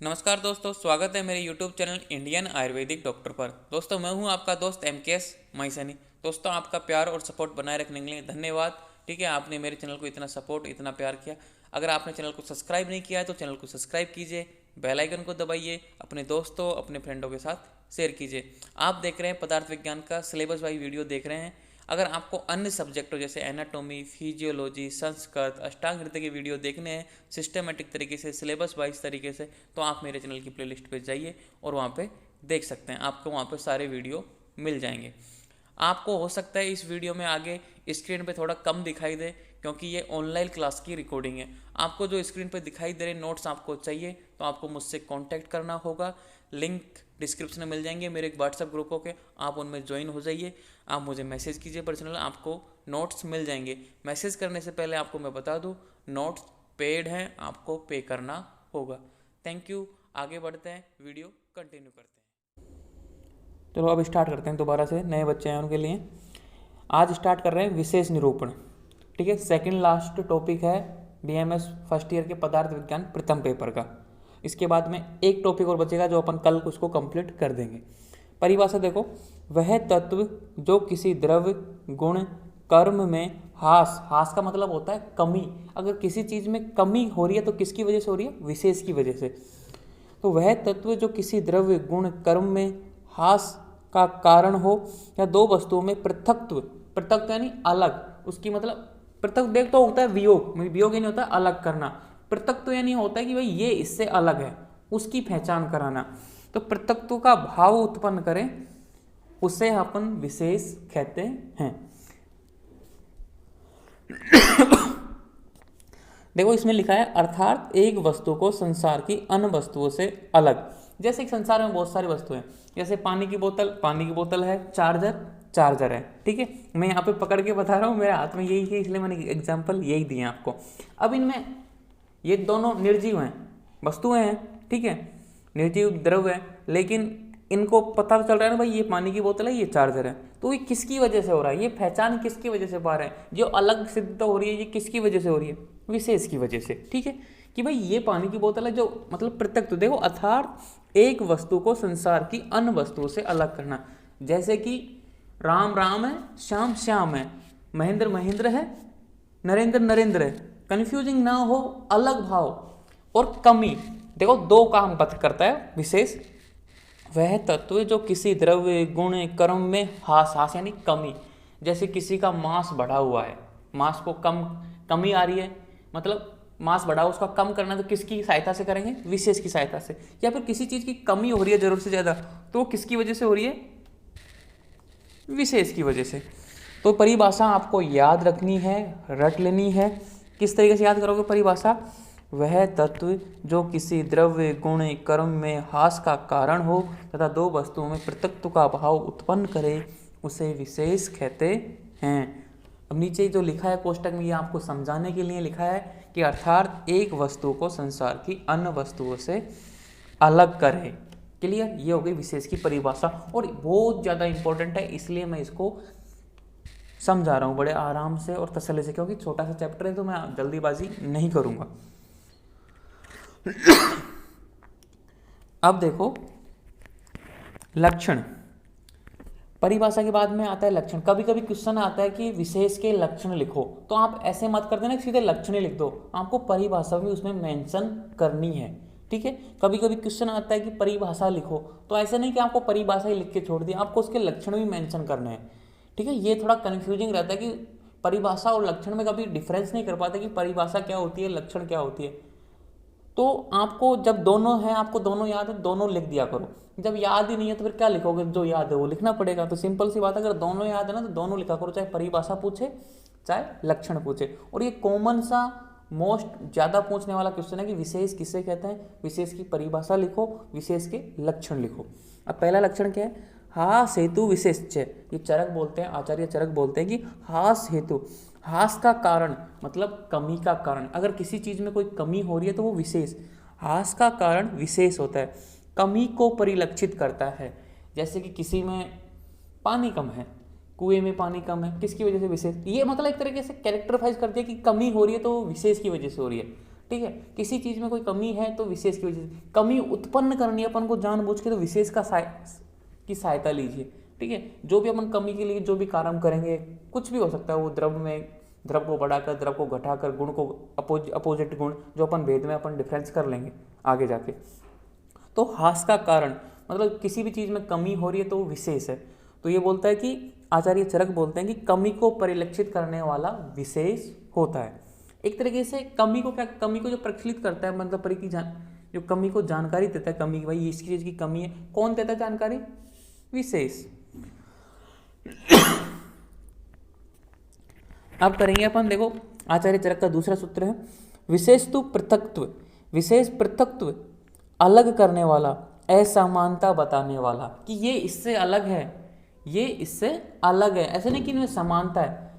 नमस्कार दोस्तों, स्वागत है मेरे YouTube channel Indian Ayurvedic doctor पर। दोस्तों मैं हूं आपका दोस्त MKS मईसनी। दोस्तों आपका प्यार और सपोर्ट बनाए रखने के लिए धन्यवाद। ठीक है, आपने मेरे चैनल को इतना सपोर्ट इतना प्यार किया। अगर आपने चैनल को सब्सक्राइब नहीं किया है तो चैनल को सब्सक्राइब कीजिए, बेल आइकन को दबाइए, अपने दोस्तों अपने फ्रेंडों के साथ शेयर कीजिए। आप देख रहे हैं पदार्थ विज्ञान का सिलेबस वाइज वीडियो देख रहे हैं। अगर आपको अन्य सब्जेक्टों जैसे एनाटॉमी, फिजियोलॉजी, संस्कृत, अष्टांग नृत्य के वीडियो देखने हैं सिस्टमेटिक तरीके से, सिलेबस वाइज तरीके से, तो आप मेरे चैनल की प्लेलिस्ट पे जाइए और वहाँ पे देख सकते हैं। आपको वहाँ पे सारे वीडियो मिल जाएंगे। आपको हो सकता है इस वीडियो में आगे स्क्रीन पे थोड़ा कम दिखाई दे क्योंकि ये ऑनलाइन क्लास की रिकॉर्डिंग है। आपको जो स्क्रीन पे दिखाई दे रहे नोट्स आपको चाहिए तो आपको मुझसे कांटेक्ट करना होगा। लिंक डिस्क्रिप्शन में मिल जाएंगे मेरे एक व्हाट्सएप ग्रुपों के, आप उनमें ज्वाइन हो जाइए। आप मुझे मैसेज कीजिए पर्सनल, आपको नोट्स मिल जाएंगे। मैसेज करने से पहले आपको मैं बता दूं नोट्स पेड हैं, आपको पे करना होगा। Thank you. आगे बढ़ते हैं, वीडियो कंटिन्यू करते हैं। चलो अब स्टार्ट करते हैं दोबारा से, नए बच्चे हैं उनके लिए। आज स्टार्ट कर रहे हैं विशेष निरूपण। ठीक है, सेकंड लास्ट टॉपिक है BMS फर्स्ट ईयर के पदार्थ विज्ञान प्रथम पेपर का। इसके बाद में एक टॉपिक और बचेगा जो अपन कल उसको कंप्लीट कर देंगे। परिभाषा देखो, वह तत्व जो किसी द्रव्य, गुण, कर्म में हास का मतलब होता है कमी। अगर किसी चीज में कमी हो रही है तो किसकी वजह से हो रही है? विशेष की वजह से। तो वह तत्व जो किसी द्रव्य, गुण, कर्म में हास का कारण हो या दो वस्तुओं में पृथकत्व यानी अलग, उसकी मतलब पृथक देख तो होता है वियोग ही नहीं होता अलग करना। पृथकत्व यानी होता है कि भाई ये इससे अलग है, उसकी पहचान कराना। तो पृथकत्व का भाव उत्पन्न करें उसे अपन विशेष कहते हैं। देखो इसमें लिखा है अर्थात एक वस्तु को संसार की अन्य वस्तुओं से अलग। जैसे एक संसार में बहुत सारी वस्तुएं हैं, जैसे पानी की बोतल है, चार्जर है। ठीक है, मैं यहाँ पे पकड़ के बता रहा हूँ, मेरे हाथ में यही है इसलिए मैंने एग्जाम्पल यही दिए आपको। अब इनमें ये दोनों निर्जीव हैं, वस्तुएं हैं। ठीक है, निर्जीव द्रव्य है, लेकिन इनको पता चल रहा है ना भाई ये पानी की बोतल है, ये चार्जर है। तो ये किसकी वजह से हो रहा है? ये पहचान किसकी वजह से पा रहे हैं? जो अलग सिद्धता हो रही है ये किसकी वजह से हो रही है? विशेष की वजह से। ठीक है, कि भाई ये पानी की बोतल है, जो मतलब पृथक। तो देखो अर्थात एक वस्तु को संसार की अन्य वस्तुओं से अलग करना। जैसे कि राम राम है, श्याम श्याम है, महेंद्र है, नरेंद्र है। कंफ्यूजिंग ना हो, अलग भाव और कमी। देखो दो काम करता है विशेष। वह तत्व जो किसी द्रव्य, गुण, कर्म में हास यानी कमी। जैसे किसी का मांस बढ़ा हुआ है, मांस को कमी आ रही है, मतलब मांस बढ़ा उसका कम करना, तो किसकी सहायता से करेंगे? विशेष की सहायता से। या फिर किसी चीज की कमी हो रही है जरूरत से ज्यादा, तो वो किसकी वजह से हो रही है? विशेष की वजह से। तो परिभाषा आपको याद रखनी है, रट लेनी है। किस तरीके से याद करोगे परिभाषा? वह तत्व जो किसी द्रव्य, गुण, कर्म में हास का कारण हो तथा दो वस्तुओं में पृथकत्व का भाव उत्पन्न करे उसे विशेष कहते हैं। अब नीचे जो लिखा है कोष्टक में, ये आपको समझाने के लिए लिखा है कि अर्थात एक वस्तु को संसार की अन्य वस्तुओं से अलग करे। क्लियर? ये हो गई विशेष की परिभाषा और बहुत ज़्यादा इंपॉर्टेंट है, इसलिए मैं इसको समझा रहा हूँ बड़े आराम से और तसल्ली से, क्योंकि छोटा सा चैप्टर है तो मैं जल्दीबाजी नहीं करूँगा। अब देखो लक्षण। परिभाषा के बाद में आता है लक्षण। कभी कभी क्वेश्चन आता है कि विशेष के लक्षण लिखो, तो आप ऐसे मत कर देना सीधे लक्षण ही लिख दो, आपको परिभाषा भी उसमें मेंशन करनी है। ठीक है, कभी कभी क्वेश्चन आता है कि परिभाषा लिखो, तो ऐसे नहीं कि आपको परिभाषा ही लिख के छोड़ दिया, आपको उसके लक्षण भी मेंशन करने हैं। ठीक है, ये थोड़ा कंफ्यूजिंग रहता है कि परिभाषा और लक्षण में कभी डिफरेंस नहीं कर पाते कि परिभाषा क्या होती है, लक्षण क्या होती है। तो आपको जब दोनों है, आपको दोनों याद है, दोनों लिख दिया करो। जब याद ही नहीं है तो फिर क्या लिखोगे? जो याद है वो लिखना पड़ेगा। तो सिंपल सी बात है, अगर दोनों याद है ना तो दोनों लिखा करो, चाहे परिभाषा पूछे चाहे लक्षण पूछे। और ये कॉमन सा मोस्ट ज़्यादा पूछने वाला क्वेश्चन है कि विशेष किसे कहते हैं? विशेष की परिभाषा लिखो, विशेष के लक्षण लिखो। अब पहला लक्षण क्या है? हास हेतु विशेष। ये चरक बोलते हैं, आचार्य चरक बोलते हैं कि हास हेतु, हास का कारण मतलब कमी का कारण। अगर किसी चीज में कोई कमी हो रही है तो वो विशेष, हास का कारण विशेष होता है, कमी को परिलक्षित करता है। जैसे कि किसी में पानी कम है, कुएं में पानी कम है, किसकी वजह से? विशेष। ये मतलब एक तरीके से कैरेक्टराइज करती है कि कमी हो रही है तो विशेष की वजह से हो रही है। ठीक है। किसी चीज़ में कोई कमी है तो विशेष की वजह से, कमी उत्पन्न करनी है अपन को जानबूझ के तो विशेष की सहायता लीजिए, ठीक है। जो भी अपन कमी के लिए जो भी कार्य करेंगे, कुछ भी हो सकता है वो द्रव में, द्रव को बढ़ाकर द्रव को घटाकर, गुण को अपोजिट गुण जो अपन भेद में अपन डिफरेंस कर लेंगे आगे जाके। तो हास का कारण मतलब किसी भी चीज़ में कमी हो रही है तो वो विशेष है। तो ये बोलता है कि आचार्य चरक बोलते हैं कि कमी को परिलक्षित करने वाला विशेष होता है। एक तरीके से कमी को जो प्रचलित करता है, मतलब जो कमी को जानकारी देता है, कमी की भाई इसकी चीज़ की कमी है, कौन देता है जानकारी? विशेष। अब करेंगे अपन, देखो आचार्य चरक का दूसरा सूत्र है विशेषतु पृथक्त्व। विशेष पृथक्त्व अलग करने वाला, असमानता बताने वाला, कि ये इससे अलग है, ये इससे अलग है, ऐसे नहीं कि इनमें समानता है,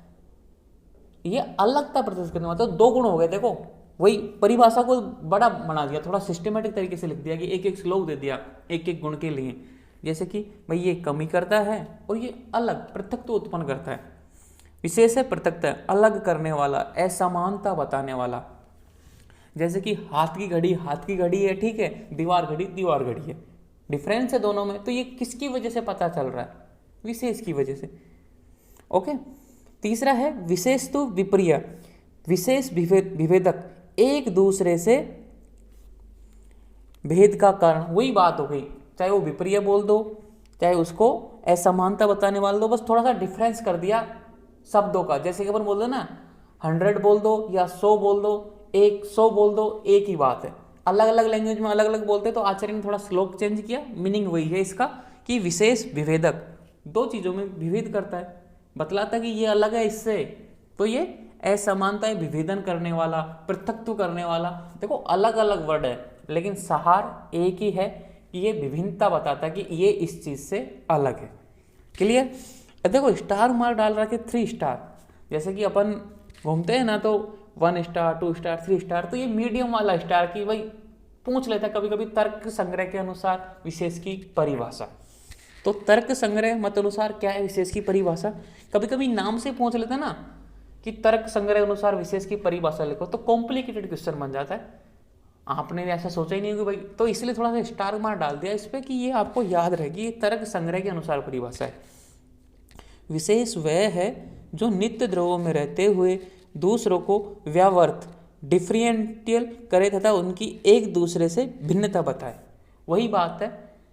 ये अलगता प्रदर्शित करने वाला। तो दो गुण हो गए, देखो वही परिभाषा को बड़ा बना दिया, थोड़ा सिस्टमेटिक तरीके से लिख दिया कि एक एक श्लोक दे दिया एक एक गुण के लिए, जैसे कि भाई ये कमी करता है और ये अलग पृथकत्व उत्पन्न करता है। विशेष है पृथकता, अलग करने वाला, असमानता बताने वाला। जैसे कि हाथ की घड़ी है, ठीक है, दीवार घड़ी है, डिफरेंस है दोनों में, तो ये किसकी वजह से पता चल रहा है? विशेष की वजह से। ओके। तीसरा है विशेषतु विपर्य। विशेष विभेदक एक दूसरे से भेद का कारण, वही बात हो गई, चाहे वो विपर्य बोल दो चाहे उसको असमानता बताने वाला दो, बस थोड़ा सा डिफरेंस कर दिया शब्दों का। जैसे कि अपन बोल दो ना 100 बोल दो या 100 बोल दो, 100 बोल दो, एक ही बात है। अलग अलग लैंग्वेज में अलग अलग बोलते हैं, तो आचार्य ने थोड़ा श्लोक चेंज किया, मीनिंग वही है इसका कि विशेष विभेदक दो चीज़ों में विभेद करता है, बतलाता है कि ये अलग है इससे, तो ये असमानता है विभेदन करने वाला, पृथकत्व करने वाला। देखो अलग अलग वर्ड है लेकिन सहार एक ही है कि ये विभिन्नता बताता है कि ये इस चीज़ से अलग है। क्लियर? देखो स्टार मार्क डाल रहा है 3 स्टार, जैसे कि अपन घूमते हैं ना तो 1 स्टार 2 स्टार 3 स्टार, तो ये मीडियम वाला स्टार की भाई पूछ लेता है कभी कभी तर्क संग्रह के अनुसार विशेष की परिभाषा। तो तर्क संग्रह मत अनुसार क्या है विशेष की परिभाषा, कभी कभी नाम से पूछ लेता है ना कि तर्क संग्रह अनुसार विशेष की परिभाषा लिखो, तो कॉम्प्लिकेटेड क्वेश्चन बन जाता है। आपने ऐसा सोचा ही नहीं कि भाई, तो इसलिए थोड़ा सा स्टार मार्क डाल दिया इस पर कि ये आपको याद रहेगी, ये तर्क संग्रह के अनुसार परिभाषा है। विशेष वह है जो नित्य द्रव्यों में रहते हुए दूसरों को व्यावर्त डिफरेंशियल करे तथा उनकी एक दूसरे से भिन्नता बताए। वही बात है,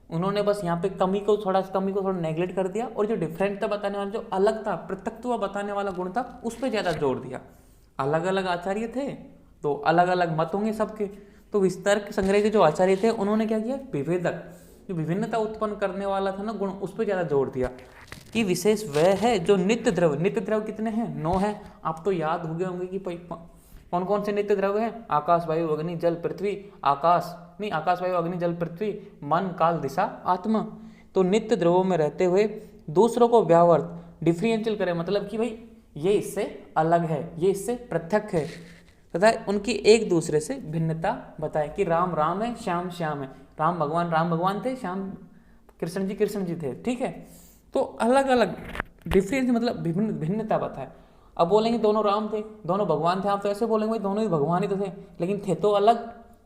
उन्होंने बस यहाँ पे कमी को थोड़ा नेगलेक्ट कर दिया और जो डिफरेंट था बताने वाला, जो अलग था पृथकत्व बताने वाला गुण था, उस पर ज़्यादा जोर दिया। अलग अलग आचार्य थे तो अलग अलग मत होंगे सबके, तो विस्तर्क संग्रह के जो आचार्य थे उन्होंने क्या किया, विभेदक जो विभिन्नता उत्पन्न करने वाला था ना गुण, उस पर ज़्यादा जोर दिया कि विशेष वह है जो नित्य द्रव्य कितने हैं? 9 हैं। आप तो याद हो गए होंगे कि कौन कौन से नित्य द्रव्य हैं? आकाश वायु अग्नि जल पृथ्वी, आकाश वायु अग्नि जल पृथ्वी, मन काल दिशा आत्मा। तो नित्य द्रव्यों में रहते हुए दूसरों को व्यावर्त डिफरेंशियल करे, मतलब कि भाई ये इससे अलग है, ये इससे पृथक है, तथा उनकी एक दूसरे से भिन्नता बताए कि राम राम है, श्याम श्याम है, राम भगवान थे, श्याम कृष्ण जी थे, ठीक है। तो अलग अलग डिफरेंस मतलब भिन्नता बताए। अब बोलेंगे दोनों राम थे, दोनों भगवान थे, आप तो ऐसे बोलेंगे भाई दोनों ही भगवान ही तो थे, लेकिन थे तो अलग।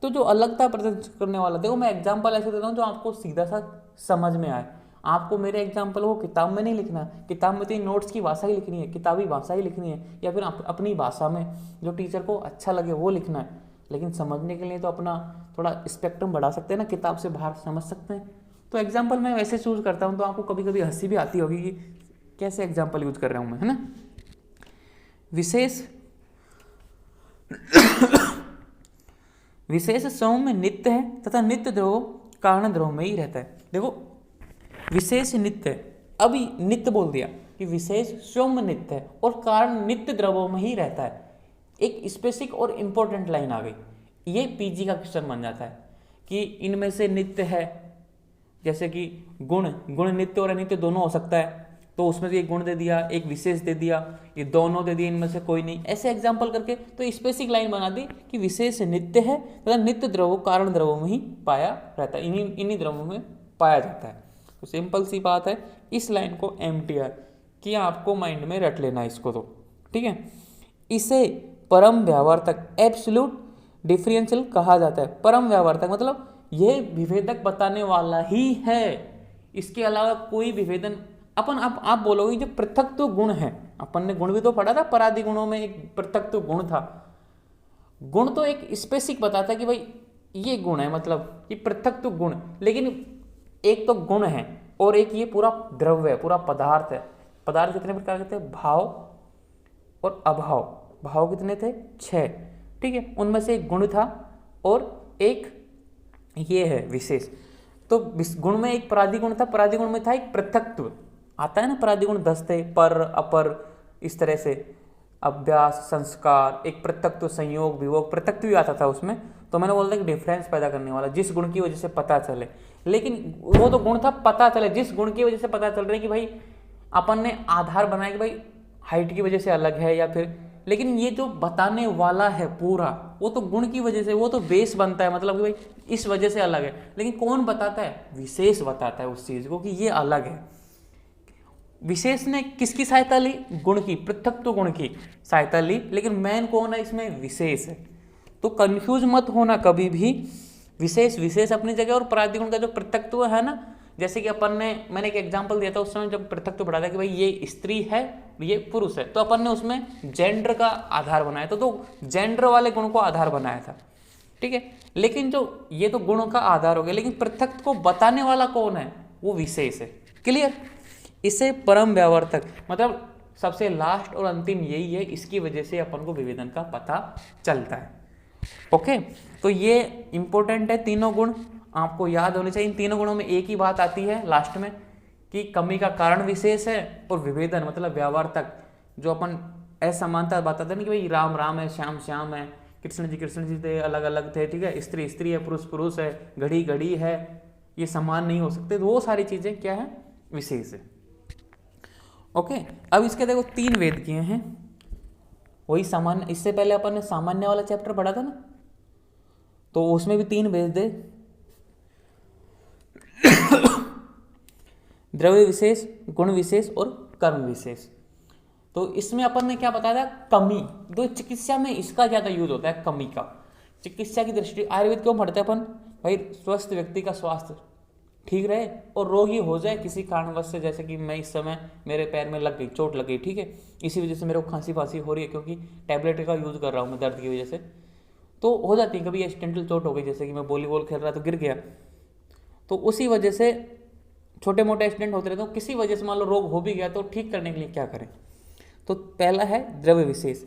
तो जो अलगता प्रदर्शित करने वाला, देखो मैं एग्जांपल ऐसे देता हूँ जो आपको सीधा सा समझ में आए। आपको मेरे एग्जाम्पल वो किताब में नहीं लिखना, किताब में तो नोट्स की भाषा ही लिखनी है, किताबी भाषा ही लिखनी है, या फिर अपनी भाषा में जो टीचर को अच्छा लगे वो लिखना है। लेकिन समझने के लिए तो अपना थोड़ा स्पेक्ट्रम बढ़ा सकते हैं ना, किताब से बाहर समझ सकते हैं। तो एग्जाम्पल मैं वैसे चूज करता हूँ, तो आपको कभी कभी हंसी भी आती होगी कि कैसे एग्जाम्पल यूज कर रहा हूँ मैं, है ना। विशेष स्वयं में नित्य है तथा नित्य द्रव्य कारण द्रव्य में ही रहता है। देखो विशेष नित्य है, अभी नित्य बोल दिया कि विशेष स्वयं नित्य है और कारण नित्य द्रव्यों में ही रहता है। एक स्पेसिफिक और इंपॉर्टेंट लाइन आ गई, ये पीजी का क्वेश्चन बन जाता है कि इनमें से नित्य है, जैसे कि गुण नित्य और अनित्य दोनों हो सकता है, तो उसमें से एक गुण दे दिया, एक विशेष दे दिया, ये दोनों दे दिए, इनमें से कोई नहीं, ऐसे एग्जाम्पल करके तो स्पेसिफिक लाइन बना दी कि विशेष नित्य है तथा नित्य द्रव्य कारण द्रव्यों में ही पाया रहता है, इन्हीं द्रव्यों में पाया जाता है। तो सिंपल सी बात है, इस लाइन को MTR कि आपको माइंड में रट लेना इसको, तो ठीक है। इसे परम व्यावर्तक एब्सोल्यूट डिफरेंशियल कहा जाता है। परम व्यावर्तक मतलब ये विभेदक बताने वाला ही है, इसके अलावा कोई विभेदन आप बोलोगे जो पृथक्त्व गुण है, अपन ने गुण भी तो पढ़ा था, परादि गुणों में एक पृथक्त्व गुण था। गुण तो एक स्पेसिफिक बताता है कि भाई ये गुण है, मतलब ये पृथक्त्व गुण, लेकिन एक तो गुण है और एक ये पूरा द्रव्य है, पूरा पदार्थ है। पदार्थ कितने प्रकार के थे? भाव और अभाव। भाव कितने थे? 6, ठीक है। उनमें से एक गुण था और एक ये है विशेष। तो गुण में एक परादि गुण था, परादि गुण में था एक पृथक्त्व आता है ना, परादि गुण 10 थे, पर अपर इस तरह से, अभ्यास, संस्कार, एक पृथक्त्व, संयोग, वियोग, पृथक्त्व भी आता था उसमें। तो मैंने बोला था कि डिफरेंस पैदा करने वाला, जिस गुण की वजह से पता चले, लेकिन वो तो गुण था पता चले, जिस गुण की वजह से पता चल रहा है कि भाई अपन ने आधार बनाया कि भाई हाइट की वजह से अलग है या फिर, लेकिन ये जो बताने वाला है पूरा वो तो गुण की वजह से, वो तो बेस बनता है, मतलब कि भाई इस वजह से अलग है। लेकिन कौन बताता है? विशेष बताता है उस चीज को कि ये अलग है। विशेष ने किसकी सहायता ली? गुण की, पृथक्त्व गुण की सहायता ली, लेकिन मेन कौन है इसमें? विशेष है। तो कंफ्यूज मत होना कभी भी, विशेष अपनी जगह और परादि गुण का जो पृथक्त्व है ना, जैसे कि मैंने एक एग्जांपल दिया था उस समय जब पृथक्त्व पढ़ा था कि भाई ये स्त्री है ये पुरुष है, तो अपन ने उसमें जेंडर का आधार बनाया था, तो जेंडर वाले गुण को आधार बनाया था, ठीक है। लेकिन जो ये तो गुणों का आधार हो गया, लेकिन पृथक्त्व को बताने वाला कौन है? वो विशेष है। क्लियर? इसे परम व्यावर्तक मतलब सबसे लास्ट और अंतिम यही है, इसकी वजह से अपन को विभेदन का पता चलता है। ओके, तो ये इंपॉर्टेंट है, तीनों गुण आपको याद होने चाहिए। इन तीनों गुणों में एक ही बात आती है लास्ट में कि कमी का कारण विशेष है और विभेदन मतलब व्यावर्तक, जो अपन असमानता बताते हैं ना कि भाई राम राम है, श्याम श्याम है, कृष्ण जी थे, अलग अलग थे, ठीक है, स्त्री स्त्री है, पुरुष पुरुष है, घड़ी घड़ी है, ये समान नहीं हो सकते, तो वो सारी चीजें क्या है? विशेष है। ओके, अब इसके देखो 3 वेद किए हैं, वही सामान्य, इससे पहले अपन ने सामान्य वाला चैप्टर पढ़ा था ना, तो उसमें भी 3 वेद थे, द्रव्य विशेष, गुण विशेष और कर्म विशेष। तो इसमें अपन ने क्या बताया था? कमी। तो चिकित्सा में इसका ज्यादा यूज होता है, कमी का। चिकित्सा की दृष्टि आयुर्वेद क्यों पढ़ते हैं अपन? भाई स्वस्थ व्यक्ति का स्वास्थ्य ठीक रहे और रोगी हो जाए किसी कारणवश से, जैसे कि मैं इस समय मेरे पैर में लग गई, चोट लग गई, ठीक है, इसी वजह से मेरे को खांसी फांसी हो रही है क्योंकि टैबलेट का यूज कर रहा हूँ मैं दर्द की वजह से, तो हो जाती है कभी एक्सीडेंटल चोट हो गई, जैसे कि मैं वॉलीबॉल खेल रहा तो गिर गया, तो उसी वजह से छोटे मोटे एक्सीडेंट होते रहते हैं। किसी वजह से मान लो रोग हो भी गया तो ठीक करने के लिए क्या करें? तो पहला है द्रव्य विशेष।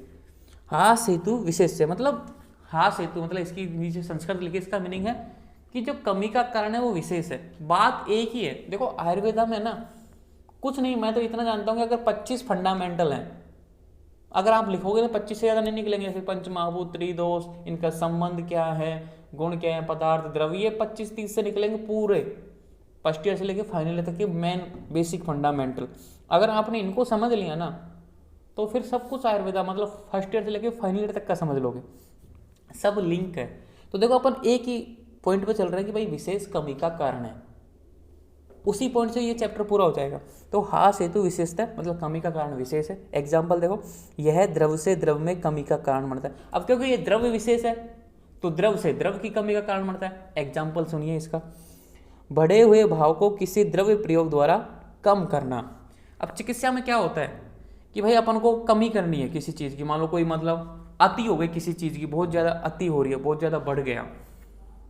हास हेतु विशेष से मतलब, हास हेतु मतलब इसकी नीचे संस्कृत लिखी, इसका मीनिंग है कि जो कमी का कारण है वो विशेष है। बात एक ही है। देखो आयुर्वेदा में ना कुछ नहीं, मैं तो इतना जानता हूँ कि अगर 25 फंडामेंटल हैं, अगर आप लिखोगे तो 25 से ज़्यादा नहीं निकलेंगे। जैसे पंचमहाभूत, त्रिदोष, इनका संबंध क्या है, गुण क्या है, पदार्थ, द्रव्य, ये 25-30 से निकलेंगे पूरे, फर्स्ट ईयर से लेकर फाइनल ईयर तक के मेन बेसिक फंडामेंटल। अगर आपने इनको समझ लिया ना तो फिर सब कुछ आयुर्वेदा मतलब फर्स्ट ईयर से लेकर फाइनल ईयर तक का समझ लोगे, सब लिंक है। तो देखो अपन एक ही पॉइंट पे चल रहे हैं कि भाई विशेष कमी का कारण है, उसी पॉइंट से ये चैप्टर पूरा हो जाएगा। तो हास हेतु विशेषता मतलब कमी का कारण विशेष है। एग्जाम्पल देखो, यह द्रव से द्रव में कमी का कारण बनता है। अब क्योंकि ये द्रव्य विशेष है तो द्रव से द्रव की कमी का कारण बनता है। एग्जाम्पल सुनिए इसका, बढ़े हुए भाव को किसी द्रव्य प्रयोग द्वारा कम करना। अब चिकित्सा में क्या होता है कि भाई अपन को कमी करनी है किसी चीज़ की, मान लो कोई मतलब अति हो गई किसी चीज़ की, बहुत ज़्यादा अति हो रही है, बहुत ज़्यादा बढ़ गया,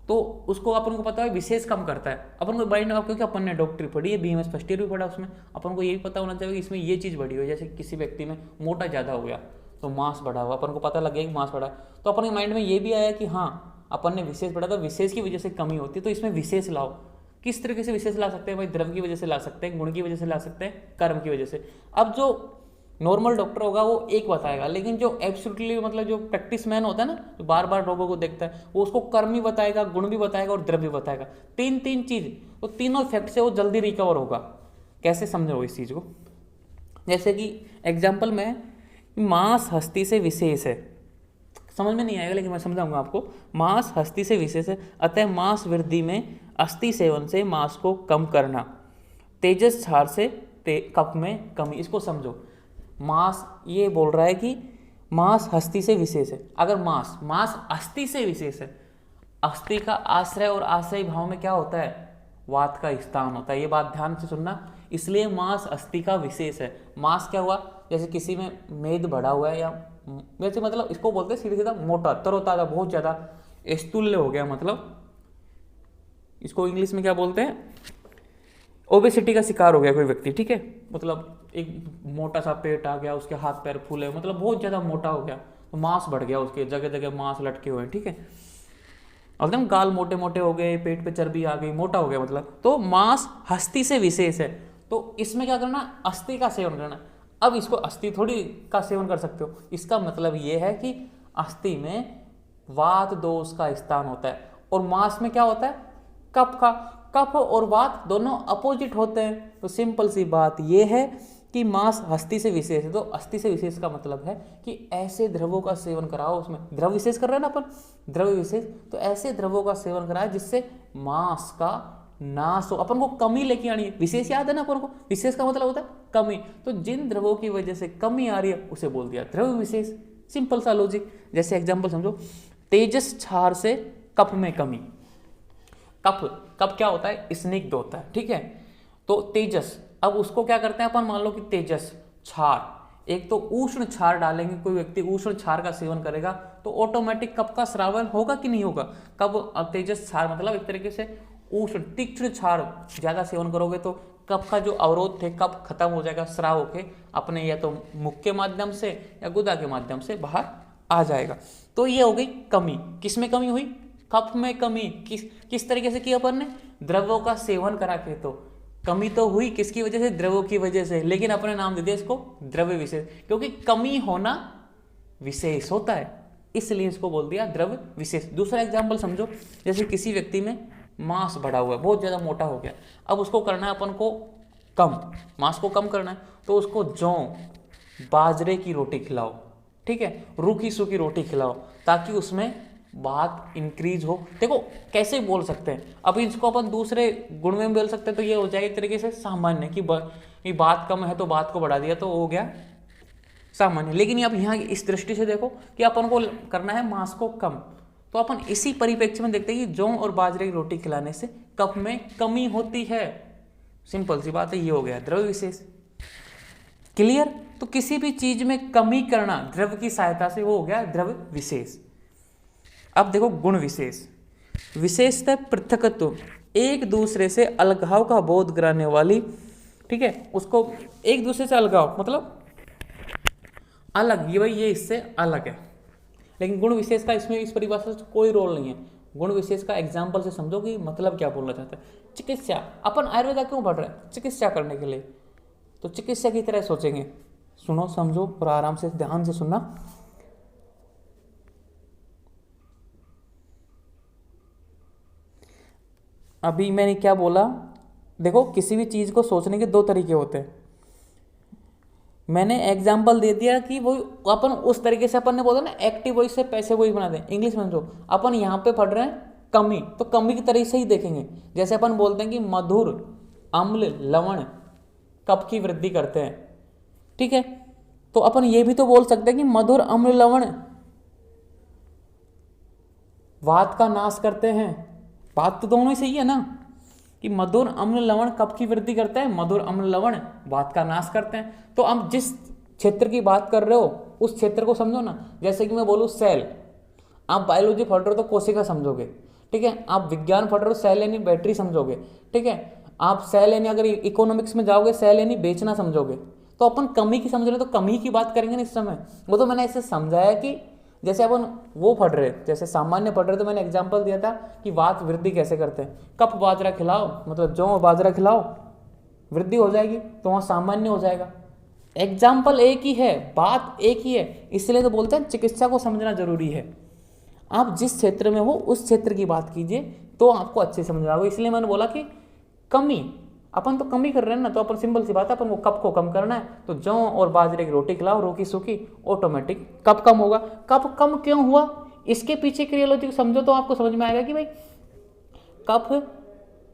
तो उसको अपन को पता है विशेष कम करता है। अपन को माइंड में, क्योंकि अपन ने डॉक्टरी पढ़ी है, BMS फर्स्ट ईयर भी पढ़ा, उसमें अपन को यही पता होना चाहिए कि इसमें ये चीज़ बढ़ी हुई है। जैसे किसी व्यक्ति में मोटा ज़्यादा हो गया तो मांस बढ़ा हुआ, अपन को पता लग गया कि मांस बढ़ा, तो अपन के माइंड में ये भी आया कि हाँ अपन ने विशेष बढ़ा, तो विशेष की वजह से कमी होती है, तो इसमें विशेष लाओ। किस तरीके से विशेष ला सकते हैं भाई? द्रव्य की वजह से ला सकते हैं, गुण की वजह से ला सकते हैं, कर्म की वजह से। अब जो नॉर्मल डॉक्टर होगा वो एक बताएगा, लेकिन जो एब्सोल्युटली मतलब जो प्रैक्टिस मैन होता है ना, जो बार बार रोगों को देखता है, वो उसको कर्म भी बताएगा, गुण भी बताएगा और द्रव्य बताएगा। तीन चीज, तो तीनों इफेक्ट से वो जल्दी रिकवर होगा। कैसे समझो इस चीज को? जैसे कि एग्जाम्पल में, मांस हस्ती से विशेष है, समझ में नहीं आएगा लेकिन मैं समझाऊंगा आपको। मांस हस्ती से विशेष है, अतः मांस वृद्धि में अस्थि सेवन से मांस को कम करना, तेजस क्षार से कफ में कमी। इसको समझो, मांस ये बोल रहा है कि मांस हस्ती से विशेष है। अगर मांस मांस अस्थि से विशेष है, अस्थि का आश्रय और आश्रय भाव में क्या होता है, वात का स्थान होता है। ये बात ध्यान से सुनना, इसलिए मांस अस्थि का विशेष है। मांस क्या हुआ, जैसे किसी में मेद बढ़ा हुआ है या वैसे मतलब इसको बोलते हैं सीधे सीधा मोटा, तरोताजा, बहुत ज्यादा स्थूल्य हो गया, मतलब इसको इंग्लिश में क्या बोलते हैं, ओबेसिटी का शिकार हो गया कोई व्यक्ति, ठीक है, मतलब एक मोटा सा पेट आ गया, उसके हाथ पैर फूले, मतलब बहुत ज्यादा मोटा हो गया, तो मांस बढ़ गया, उसके जगह जगह मांस लटके हुए हैं, ठीक है, एकदम गाल मोटे मोटे हो गए, पेट पे चर्बी आ गई, मोटा हो गया मतलब, तो मांस हस्ती से विशेष है। तो इसमें क्या करना, अस्थि का सेवन करना। अब इसको अस्थि थोड़ी का सेवन कर सकते हो, इसका मतलब ये है कि अस्थि में वात दोष का स्थान होता है और मांस में क्या होता है, कफ का। कफ और वात दोनों अपोजिट होते हैं। तो सिंपल सी बात ये है कि मांस हस्ती से विशेष है। तो अस्थि से विशेष का मतलब है कि ऐसे द्रवों का सेवन कराओ, उसमें द्रव विशेष कर रहे हैं ना अपन, द्रव विशेष, तो ऐसे द्रवों का सेवन कराए जिससे मांस का नाश हो। अपन को कमी लेके आनी है, विशेष याद है ना अपन को, विशेष का मतलब होता है कमी। तो जिन द्रवों की वजह से कमी आ रही है उसे बोल दिया द्रव विशेष। सिंपल सा लॉजिक। जैसे एग्जांपल समझो, तेजस क्षार से कफ में कमी। कफ कफ क्या होता है, स्निग्ध होता है, ठीक है। तो तेजस, अब उसको क्या करते हैं अपन, मान लो कि तेजस क्षार, एक तो उष्ण क्षार डालेंगे, कोई व्यक्ति उष्ण क्षार का सेवन करेगा तो ऑटोमेटिक कफ का श्रावण होगा कि नहीं होगा। कब, तेजस क्षार मतलब एक तरीके से उष्ण तीक्ष्ण क्षार ज्यादा सेवन करोगे तो कफ का जो अवरोध थे, कफ खत्म हो जाएगा, स्राव होके अपने या तो मुख के माध्यम से या गुदा के माध्यम से बाहर आ जाएगा। तो ये हो गई कमी। किस में कमी हुई, कफ में कमी। किस तरीके से की अपन ने, द्रवों का सेवन करा के। तो कमी तो हुई किसकी वजह से, द्रवों की वजह से, लेकिन अपने नाम दे दिया इसको द्रव्य विशेष, क्योंकि कमी होना विशेष होता है, इसलिए इसको बोल दिया द्रव्य विशेष। दूसरा एग्जाम्पल समझो, जैसे किसी व्यक्ति में मांस बढ़ा हुआ है, बहुत ज्यादा मोटा हो गया, अब उसको करना है अपन को कम, मांस को कम करना है, तो उसको जौ बाजरे की रोटी खिलाओ, ठीक है, रूखी सूखी रोटी खिलाओ, ताकि उसमें बात इंक्रीज हो। देखो कैसे बोल सकते हैं, अब इसको अपन दूसरे गुण में बोल सकते हैं, तो ये हो जाएगा एक तरीके से सामान्य कि बात कम है तो बात को बढ़ा दिया तो हो गया सामान्य। लेकिन अब यहाँ इस दृष्टि से देखो कि अपन को करना है मांस को कम, तो अपन इसी परिप्रेक्ष्य में देखते हैं कि जौ और बाजरे की रोटी खिलाने से कफ में कमी होती है। सिंपल सी बात है, ये हो गया द्रव्य विशेष। क्लियर। तो किसी भी चीज में कमी करना द्रव्य की सहायता से, वो हो गया द्रव्य विशेष। अब देखो गुण विशेष। विशेषतः पृथकत्व, एक दूसरे से अलगाव का बोध कराने वाली, ठीक है, उसको एक दूसरे से अलगाव मतलब अलग, ये भाई ये इससे अलग है। लेकिन गुण विशेष का इसमें इस परिभाषा से कोई रोल नहीं है। गुण विशेष का एग्जाम्पल से समझो कि मतलब क्या बोलना चाहता है। चिकित्सा, अपन आयुर्वेदा क्यों पढ़ रहे हैं, चिकित्सा करने के लिए, तो चिकित्सा की तरह सोचेंगे। सुनो समझो और आराम से ध्यान से सुनना। अभी मैंने क्या बोला, देखो किसी भी चीज को सोचने के दो तरीके होते हैं। मैंने एग्जाम्पल दे दिया कि वो अपन उस तरीके से अपन ने बोला ना, एक्टिव वॉइस से पैसिव वॉइस बना दें। इंग्लिश में समझो, अपन यहाँ पे पढ़ रहे हैं कमी, तो कमी की तरह से ही देखेंगे। जैसे अपन बोलते हैं कि मधुर अम्ल लवण कफ की वृद्धि करते हैं, ठीक है, तो अपन ये भी तो बोल सकते हैं कि मधुर अम्ल लवण वात का नाश करते हैं। बात तो दोनों ही सही है ना, कि मधुर अम्ल लवण कफ की वृद्धि करते हैं, मधुर अम्ल लवण वात का नाश करते हैं। तो आप जिस क्षेत्र की बात कर रहे हो उस क्षेत्र को समझो ना। जैसे कि मैं बोलूँ सेल, आप बायोलॉजी पढ़ रहे हो तो कोशिका समझोगे, ठीक है, आप विज्ञान पढ़ रहे हो सेल यानी बैटरी समझोगे, ठीक है, आप सेल यानी अगर इकोनॉमिक्स में जाओगे सेल यानी बेचना समझोगे। तो अपन कमी की समझ रहे तो कमी की बात करेंगे ना इस समय। वो तो मैंने ऐसे समझाया कि जैसे अपन वो पढ़ रहे, जैसे सामान्य पढ़ रहे, तो मैंने एग्जांपल दिया था कि वात वृद्धि कैसे करते हैं। कप बाजरा खिलाओ, मतलब जौ बाजरा खिलाओ, वृद्धि हो जाएगी, तो वहाँ सामान्य हो जाएगा। एग्जाम्पल एक ही है, बात एक ही है, इसलिए तो बोलते हैं चिकित्सा को समझना जरूरी है। आप जिस क्षेत्र में हो उस क्षेत्र की बात कीजिए तो आपको अच्छे समझ आएगा। इसलिए मैंने बोला कि कमी, अपन तो कमी कर रहे हैं ना, तो अपन सिंपल सी बात है, अपन को कप को कम करना है, तो जौ और बाजरे की रोटी खिलाओ रूखी सूखी, ऑटोमेटिक कप कम होगा। कप कम क्यों हुआ, इसके पीछे क्रियोलॉजी को समझो तो आपको समझ में आएगा कि भाई कफ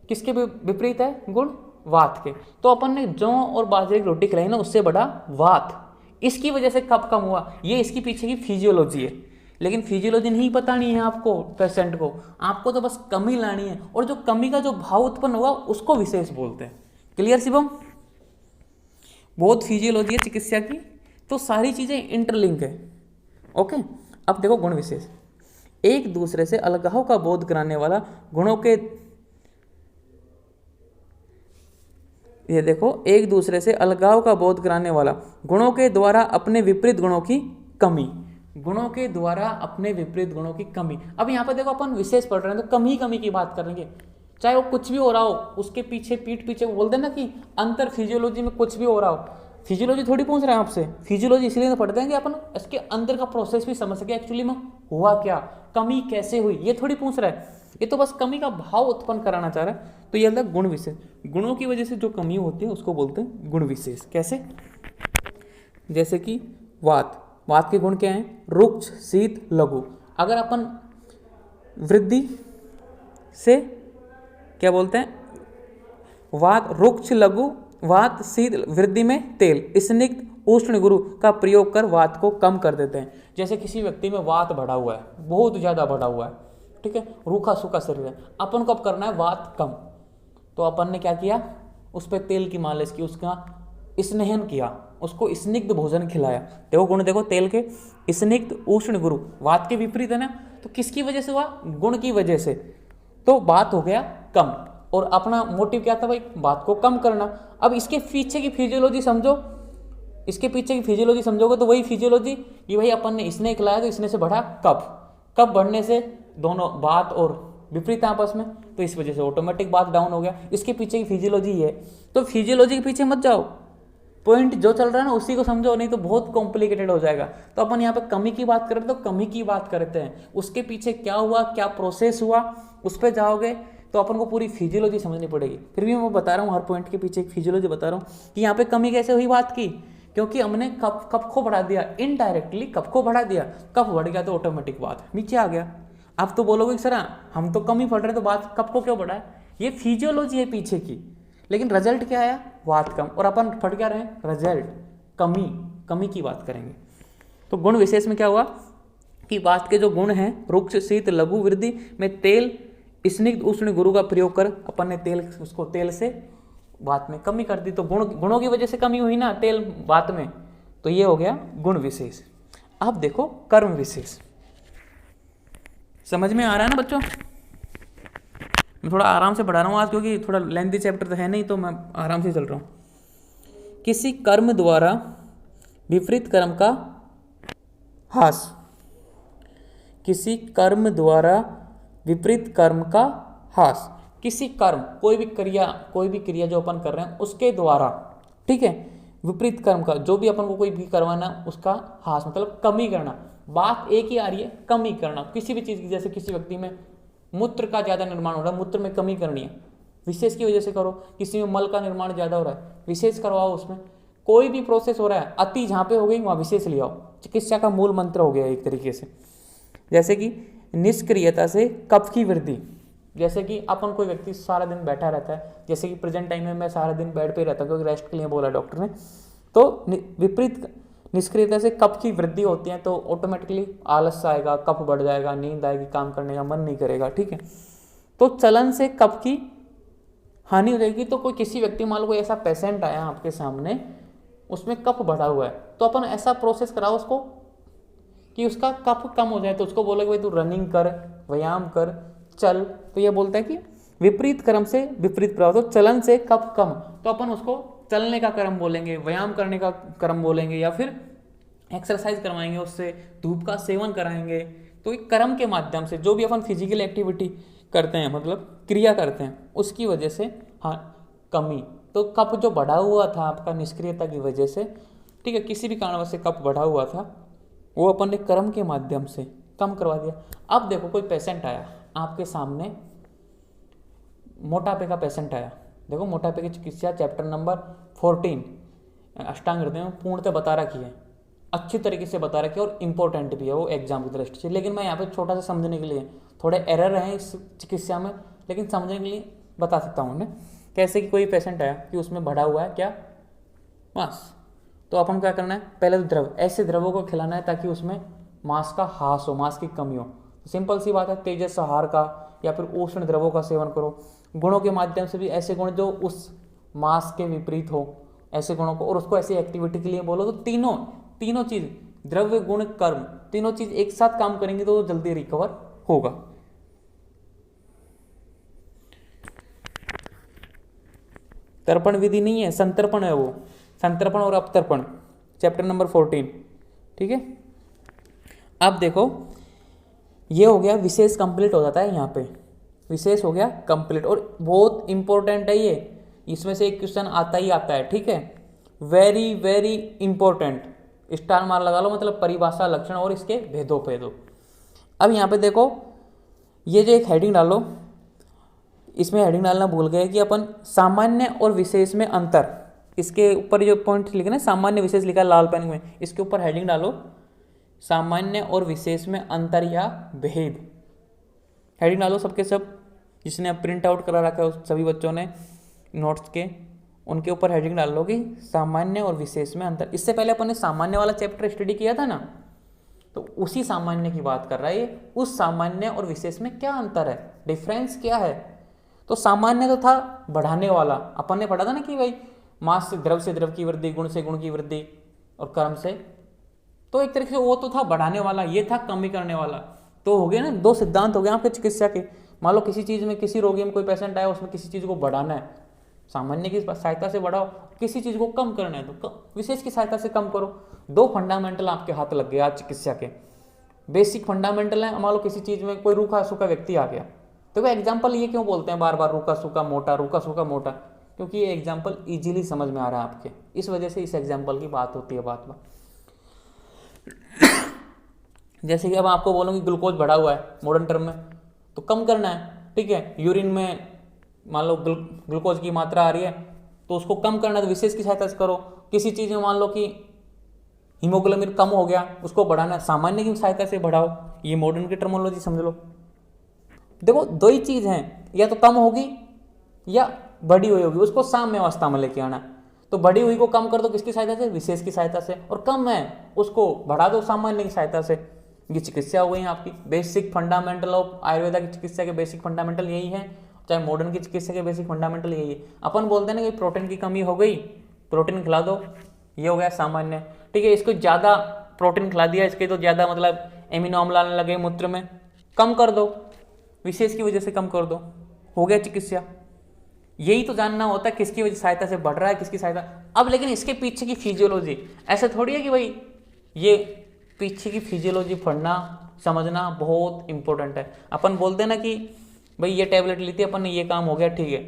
किसके विपरीत है, गुण वात के। तो अपन ने जौ और बाजरे की रोटी खिलाई ना, उससे बढ़ा वात, इसकी वजह से कब कम हुआ, ये इसकी पीछे की फिजियोलॉजी है। लेकिन फिजियोलॉजी नहीं पता नहीं है आपको, पेशेंट को, आपको तो बस कमी लानी है, और जो कमी का जो भाव उत्पन्न होगा उसको विशेष बोलते हैं। क्लियर शिवम? बहुत फिजियोलॉजी है चिकित्सा की, तो सारी चीजें इंटरलिंक है। ओके, अब देखो गुण विशेष, एक दूसरे से अलगाव का बोध कराने वाला गुणों के, ये देखो, एक दूसरे से अलगाव का बोध कराने वाला गुणों के द्वारा अपने विपरीत गुणों की कमी, गुणों के द्वारा अपने विपरीत गुणों की कमी। अब यहाँ पे देखो अपन विशेष पढ़ रहे हैं तो कमी की बात करेंगे, चाहे वो कुछ भी हो रहा हो, उसके पीछे पीठ पीछे बोलते हैं ना कि अंतर फिजियोलॉजी में कुछ भी हो रहा हो, फिजियोलॉजी थोड़ी पूछ रहे हैं आपसे, फिजियोलॉजी इसलिए तो पढ़ते हैं कि अपन इसके अंदर का प्रोसेस भी समझ सके, एक्चुअली में हुआ क्या, कमी कैसे हुई, ये थोड़ी पूछ रहा है, ये तो बस कमी का भाव उत्पन्न कराना चाह रहा है। तो ये होता है गुण विशेष, गुणों की वजह से जो कमी होती है उसको बोलते हैं गुण विशेष। कैसे? जैसे कि वात, वात के गुण क्या हैं? रुक्ष, शीत, लघु। अगर अपन वृद्धि से क्या बोलते हैं? वात, रुक्ष, लघु, वात, शीत, वृद्धि में तेल, स्निग्ध, उष्ण गुरु का प्रयोग कर वात को कम कर देते हैं। जैसे किसी व्यक्ति में वात बढ़ा हुआ है, बहुत ज़्यादा बढ़ा हुआ है, ठीक है, रूखा सूखा शरीर है, अपन को अब करना है वात कम, तो अपन ने क्या किया? उस पर तेल की मालिश की, उसका स्नेहन किया, उसको स्निग्ध भोजन खिलाया। देखो गुण देखो तेल के, स्निग्ध, उष्ण गुरु, वात के विपरीत है ना, तो किसकी वजह से हुआ? गुण की वजह से, तो बात हो गया कम। और अपना मोटिव क्या था भाई? बात को कम करना। अब इसके पीछे की फिजियोलॉजी समझो, इसके पीछे की फिजियोलॉजी समझोगे तो वही फिजियोलॉजी कि भाई अपन ने स्नेह खिलाया तो स्नेह से बढ़ा कफ, कफ बढ़ने से दोनों बात और विपरीत आपस में, तो इस वजह से ऑटोमेटिक बात डाउन हो गया। इसके पीछे की फिजियोलॉजी है, तो फिजियोलॉजी के पीछे मत जाओ, पॉइंट जो चल रहा है ना उसी को समझो, नहीं तो बहुत कॉम्प्लिकेटेड हो जाएगा। तो अपन यहाँ पे कमी की बात करें तो कमी की बात करते हैं, उसके पीछे क्या हुआ, क्या प्रोसेस हुआ, उस पर जाओगे तो अपन को पूरी फिजियोलॉजी समझनी पड़ेगी। फिर भी मैं बता रहा हूँ, हर पॉइंट के पीछे एक फिजियोलॉजी बता रहा हूँ कि यहाँ पे कमी कैसे हुई बात की, क्योंकि हमने कफ को बढ़ा दिया, इनडायरेक्टली कफ को बढ़ा दिया, कफ बढ़ गया तो ऑटोमेटिक बात नीचे आ गया। अब तो बोलोगे सर हम तो कम ही पढ़ रहे तो बात कफ को क्यों बढ़ा है? ये फिजियोलॉजी है पीछे की, लेकिन रिजल्ट क्या आया? बात कम, और अपन पढ़ क्या रहे हैं? रिजल्ट कमी, कमी की बात करेंगे। तो गुण विशेष में क्या हुआ कि बात के जो गुण हैं, रुक्ष, शीत, लघु, वृद्धि में तेल, स्निग्ध, उष्ण गुरु का प्रयोग कर अपन ने तेल, उसको तेल से बात में कमी कर दी। तो गुणों की वजह से कमी हुई ना तेल बात में, तो ये हो गया गुण विशेष। अब देखो कर्म विशेष, समझ में आ रहा है ना बच्चों? मैं थोड़ा आराम से पढ़ा रहा हूँ आज, क्योंकि थोड़ा लेंथी चैप्टर तो है नहीं, तो मैं आराम से चल रहा हूँ। किसी कर्म द्वारा विपरीत कर्म का हास, किसी कर्म द्वारा विपरीत कर्म का हास, किसी कर्म, कोई भी क्रिया जो अपन कर रहे हैं उसके द्वारा, ठीक है, विपरीत कर्म का, जो भी अपन को कोई भी करवाना उसका हास मतलब कमी करना। बात एक ही आ रही है, कमी करना किसी भी चीज़ की। जैसे किसी व्यक्ति में मूत्र का ज़्यादा निर्माण हो रहा है, मूत्र में कमी करनी है, विशेष की वजह से करो। किसी में मल का निर्माण ज़्यादा हो रहा है, विशेष करवाओ। उसमें कोई भी प्रोसेस हो रहा है, अति जहाँ पे हो गई वहाँ विशेष ले आओ। चिकित्सा का मूल मंत्र हो गया एक तरीके से। जैसे कि निष्क्रियता से कफ की वृद्धि, जैसे कि अपन कोई व्यक्ति सारा दिन बैठा रहता है, जैसे कि प्रेजेंट टाइम में मैं सारा दिन बेड पे रहता हूँ क्योंकि रेस्ट के लिए बोला डॉक्टर ने, तो विपरीत निष्क्रियता से कफ की वृद्धि होती है, तो ऑटोमेटिकली आलस आएगा, कफ बढ़ जाएगा, नींद आएगी, काम करने का मन नहीं करेगा, ठीक है। तो चलन से कफ की हानि हो जाएगी। तो कोई किसी व्यक्ति, मान लो कोई ऐसा पेशेंट आया आपके सामने, उसमें कफ बढ़ा हुआ है, तो अपन ऐसा प्रोसेस कराओ उसको कि उसका कफ कम हो जाए। तो उसको बोलोगे भाई तू रनिंग कर, व्यायाम कर, चल, तो ये बोलता है कि विपरीत कर्म से विपरीत प्रभाव, तो चलन से कफ कम, तो अपन उसको चलने का कर्म बोलेंगे, व्यायाम करने का कर्म बोलेंगे, या फिर एक्सरसाइज करवाएंगे, उससे धूप का सेवन कराएंगे। तो एक कर्म के माध्यम से जो भी अपन फिजिकल एक्टिविटी करते हैं, मतलब क्रिया करते हैं, उसकी वजह से हाँ कमी, तो कफ जो बढ़ा हुआ था आपका निष्क्रियता की वजह से, ठीक है, किसी भी कारणवश से कफ बढ़ा हुआ था, वो अपन ने कर्म के माध्यम से कम करवा दिया। अब देखो कोई पेशेंट आया आपके सामने, मोटापे का पेशेंट आया। देखो मोटापे की चिकित्सा चैप्टर नंबर 14 अष्टांग हृदय में पूर्णतः बता रखी है, अच्छी तरीके से बता रखी है, और इम्पोर्टेंट भी है वो एग्जाम की दृष्टि से। लेकिन मैं यहाँ पे छोटा सा समझने के लिए, थोड़े एरर हैं इस चिकित्सा में, लेकिन समझने के लिए बता सकता हूँ उन्हें। कैसे कि कोई पेशेंट आया कि उसमें बढ़ा हुआ है क्या, मांस, तो अपन क्या करना है, पहले तो द्रव, ऐसे द्रवों को खिलाना है ताकि उसमें मांस का ह्रास हो, मांस की कमी हो। तो सिंपल सी बात है, तेजस आहार का या फिर उष्ण द्रवों का सेवन करो। गुणों के माध्यम से भी ऐसे गुण जो उस मांस के विपरीत हो, ऐसे गुणों को, और उसको ऐसी एक्टिविटी के लिए बोलो। तो तीनों तीनों चीज, द्रव्य गुण कर्म, तीनों चीज एक साथ काम करेंगे तो जल्दी रिकवर होगा। तर्पण विधि नहीं है, संतर्पण है वो, संतर्पण और अपतर्पण, चैप्टर नंबर 14। ठीक है, अब देखो ये हो गया विशेष कंप्लीट हो जाता है, यहाँ पे विशेष हो गया कंप्लीट। और बहुत इंपॉर्टेंट है ये, इसमें से एक क्वेश्चन आता ही आता है। ठीक है, very very important, star mark लगा लो, मतलब परिभाषा, लक्षण और इसके भेदों। अब यहाँ पे देखो, ये जो एक हेडिंग डालो, इसमें हेडिंग डालना भूल गए कि अपन सामान्य और विशेष में अंतर, इसके ऊपर जो पॉइंट लिखे ना, सामान्य विशेष लिखा लाल पेन में, इसके ऊपर हेडिंग डालो सामान्य और विशेष में अंतर या भेद। हेडिंग डालो सबके सब, जिसने अब प्रिंट आउट करा रखा है सभी बच्चों ने नोट्स के, उनके ऊपर हेडिंग डाल लो कि सामान्य और विशेष में अंतर। इससे पहले अपन ने सामान्य वाला चैप्टर स्टडी किया था ना, तो उसी सामान्य की बात कर रहा है ये। उस सामान्य और विशेष में क्या अंतर है, डिफरेंस क्या है। तो सामान्य तो था बढ़ाने वाला, अपन ने पढ़ा था ना कि भाई मास से द्रव की वृद्धि, गुण से गुण की वृद्धि और कर्म से, तो एक तरीके से वो तो था बढ़ाने वाला, ये था कमी करने वाला। तो हो गया ना, दो सिद्धांत हो गए आपके चिकित्सा के। मान लो किसी चीज में, किसी रोगी में कोई पेशेंट आया, उसमें किसी चीज को बढ़ाना है, सामान्य की सहायता से बढ़ाओ, किसी चीज को कम करना है तो विशेष की सहायता से कम करो। दो फंडामेंटल आपके हाथ लग गए आज चिकित्सा के, बेसिक फंडामेंटल है। मान लो किसी चीज में कोई रूखा सूखा व्यक्ति आ गया, तो वह एग्जाम्पल ये क्यों बोलते हैं बार बार, रूखा सूखा मोटा, रूखा सूखा मोटा, क्योंकि ये एग्जाम्पल इजीली समझ में आ रहा है आपके, इस वजह से इस एग्जाम्पल की बात होती है बात में। जैसे कि अब आपको बोलूँ कि ग्लूकोज बढ़ा हुआ है मॉडर्न टर्म में, तो कम करना है। ठीक है, यूरिन में मान लो ग्लूकोज की मात्रा आ रही है, तो उसको कम करना है तो विशेष की सहायता से करो। किसी चीज़ में मान लो कि हीमोग्लोबिन कम हो गया, उसको बढ़ाना है, सामान्य की सहायता से बढ़ाओ। ये मॉडर्न की टर्मोलॉजी समझ लो। देखो दो ही चीज़ हैं, या तो कम होगी या बढ़ी हुई होगी, उसको साम्य अवस्था में लेके आना। तो बढ़ी हुई को कम कर दो किसकी सहायता से, विशेष की सहायता से, और कम है उसको बढ़ा दो सामान्य की सहायता से। ये चिकित्सा हो गई आपकी, बेसिक फंडामेंटल ऑफ आयुर्वेदा की चिकित्सा के बेसिक फंडामेंटल यही है, चाहे मॉडर्न की चिकित्सा के बेसिक फंडामेंटल यही है। अपन बोलते हैं ना कि प्रोटीन की कमी हो गई, प्रोटीन खिला दो, ये हो गया सामान्य। ठीक है, इसको ज़्यादा प्रोटीन खिला दिया, इसके तो ज़्यादा मतलब एमिनो अम्ल आने लगे मूत्र में, कम कर दो, विशेष की वजह से कम कर दो, हो गया चिकित्सा। यही तो जानना होता है किसकी वजह सहायता से बढ़ रहा है, किसकी सहायता। अब लेकिन इसके पीछे की फिजियोलॉजी, ऐसे थोड़ी है कि भाई ये पीछे की फिजियोलॉजी पढ़ना समझना बहुत इंपॉर्टेंट है। अपन बोलते हैं ना कि भाई ये टैबलेट ली थी अपन ने, ये काम हो गया, ठीक है,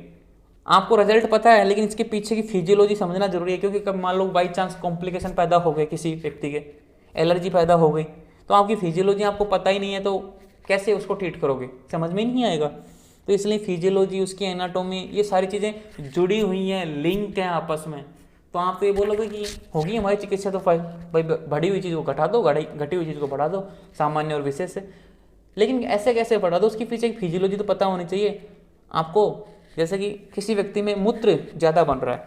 आपको रिजल्ट पता है, लेकिन इसके पीछे की फिजियोलॉजी समझना जरूरी है। क्योंकि कब मान लो बाई चांस कॉम्प्लिकेशन पैदा हो गए, किसी व्यक्ति के एलर्जी पैदा हो गई, तो आपकी फिजियोलॉजी आपको पता ही नहीं है, तो कैसे उसको ट्रीट करोगे, समझ में नहीं आएगा। तो इसलिए फिजियोलॉजी, उसकी एनाटॉमी, ये सारी चीज़ें जुड़ी हुई हैं, लिंक हैं आपस में। तो आप तो ये बोलोगे कि होगी हमारी चिकित्सा, तो भाई बढ़ी हुई चीज़ को घटा दो, घटी हुई चीज़ को बढ़ा दो, सामान्य और विशेष से। लेकिन ऐसे कैसे बढ़ा दो, उसके पीछे एक फिजियोलॉजी तो पता होनी चाहिए आपको। जैसे कि किसी व्यक्ति में मूत्र ज़्यादा बन रहा है,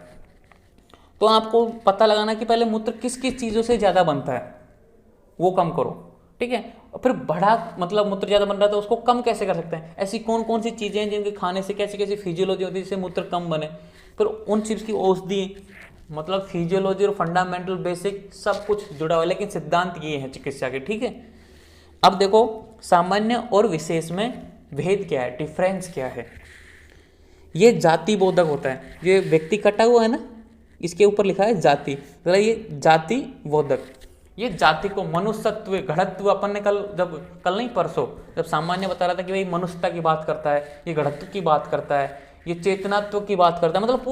तो आपको पता लगाना कि पहले मूत्र किस किस चीज़ों से ज़्यादा बनता है, वो कम करो। ठीक है, और फिर बढ़ा मतलब मूत्र ज़्यादा बन रहा है तो उसको कम कैसे कर सकते हैं, ऐसी कौन कौन सी चीज़ें हैं जिनके खाने से कैसी कैसी फिजियोलॉजी होती है जिससे मूत्र कम बने, फिर उन चीज़ की औषधि, मतलब फिजियोलॉजी और फंडामेंटल बेसिक सब कुछ जुड़ा हुआ है। लेकिन सिद्धांत ये है चिकित्सा के। ठीक है, अब देखो सामान्य और विशेष में भेद क्या है, डिफरेंस क्या है। ये जाति बोधक होता है, ये व्यक्ति कटा हुआ है ना, इसके ऊपर लिखा है जाति, तो ये जाति बोधक। ये जाति को मनुष्यत्व, घड़त्व, अपन ने कल नहीं परसों जब सामान्य बता रहा था कि भाई मनुष्यता की बात करता है, ये घड़त्व की बात करता है, ये चेतनात्व की बात करता है, मतलब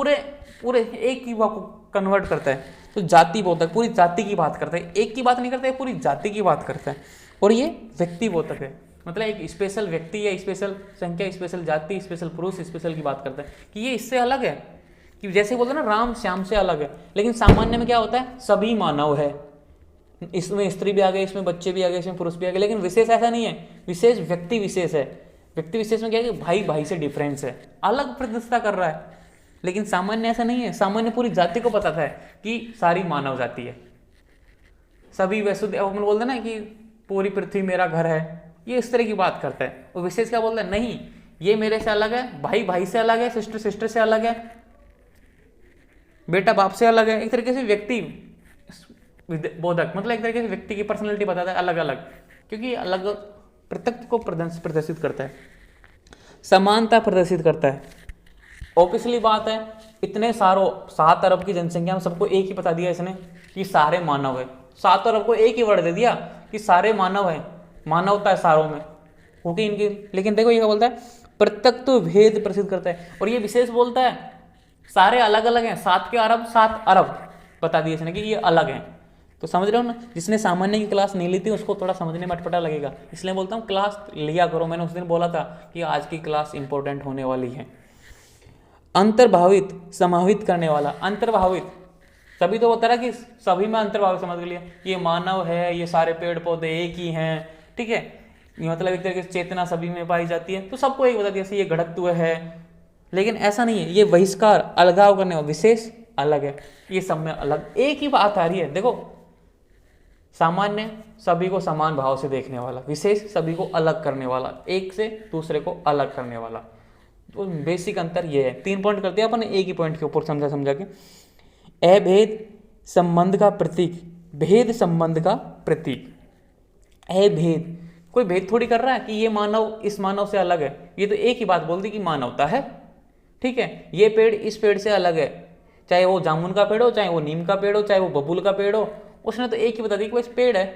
पूरे एक की बात को कन्वर्ट करता है। तो जाति बोधक पूरी जाति की बात करता है, एक की बात नहीं करता है, पूरी जाति की बात करता है। और ये व्यक्ति बोधक है, मतलब एक स्पेशल व्यक्ति या स्पेशल संख्या, स्पेशल जाति, स्पेशल पुरुष, स्पेशल की बात करता है कि ये इससे अलग है। कि जैसे बोलते हैं ना राम श्याम से अलग है, लेकिन सामान्य में क्या होता है, सभी मानव है, इसमें स्त्री भी आ गए, इसमें बच्चे भी आ गए, इसमें पुरुष भी आ गए। लेकिन विशेष ऐसा नहीं है, विशेष व्यक्ति विशेष है। व्यक्ति विशेष में क्या है कि भाई भाई से डिफरेंस है, अलग प्रतिष्ठा कर रहा है। लेकिन सामान्य ऐसा नहीं है। सामान्य पूरी जाति को पता था कि सारी मानव जाति है, सभी वसुदेव, अपन बोलते ना कि पूरी पृथ्वी मेरा घर है, ये इस तरह की बात करता है। और विशेष क्या बोलता है, नहीं ये मेरे से अलग है, भाई भाई से अलग है, सिस्टर सिस्टर से अलग है, बेटा बाप से अलग है। एक तरीके से व्यक्ति बोधक, मतलब एक तरीके से व्यक्ति की पर्सनैलिटी बताता है अलग अलग, क्योंकि अलग पृथक को प्रदर्शित करता है, समानता प्रदर्शित करता है। ऑब्वियसली बात है, इतने सारों 7 अरब की जनसंख्या में सबको एक ही बता दिया इसने कि सारे मानव है। 7 अरब को एक ही वर्ड दे दिया कि सारे मानव है, मानवता है सारों में, होगी इनकी। लेकिन देखो ये क्या बोलता है, पृथक तो भेद प्रसिद्ध करता है। और ये विशेष बोलता है सारे अलग अलग हैं, 7 के अरब 7 अरब बता दिए इसने कि ये अलग हैं। तो समझ रहे हो ना, जिसने सामान्य की क्लास नहीं ली थी उसको थोड़ा समझने में अटपटा लगेगा, इसलिए बोलता हूँ क्लास लिया करो। मैंने उस दिन बोला था कि आज की क्लास इंपॉर्टेंट होने वाली है। अंतर्भावित, समावित करने वाला। अंतर्भावित, सभी तो बता रहा कि सभी में अंतर्भावित समझ लिया, ये मानव है, ये सारे पेड़ पौधे एक ही हैं, ठीक है, ये मतलब एक तरीके से चेतना सभी में पाई जाती है, तो सबको एक बता दिया ये घटत्व है। लेकिन ऐसा नहीं है, ये बहिष्कार, अलगाव करने वाला, विशेष अलग है, ये सब में अलग। एक ही बात आ रही है, देखो सामान्य सभी को समान भाव से देखने वाला, विशेष सभी को अलग करने वाला, एक से दूसरे को अलग करने वाला। तो बेसिक अंतर ये है। 3 पॉइंट करते हैं अपन एक ही पॉइंट के ऊपर समझा के। अभेद संबंध का प्रतीक, भेद संबंध का प्रतीक। अभेद, कोई भेद थोड़ी कर रहा है कि ये मानव इस मानव से अलग है, ये तो एक ही बात बोल दी कि मानवता है, ठीक है। ये पेड़ इस पेड़ से अलग है, चाहे वो जामुन का पेड़ हो, चाहे वो नीम का पेड़ हो, चाहे वो बबूल का पेड़ हो, उसने तो एक ही बता दी कि बस पेड़ है,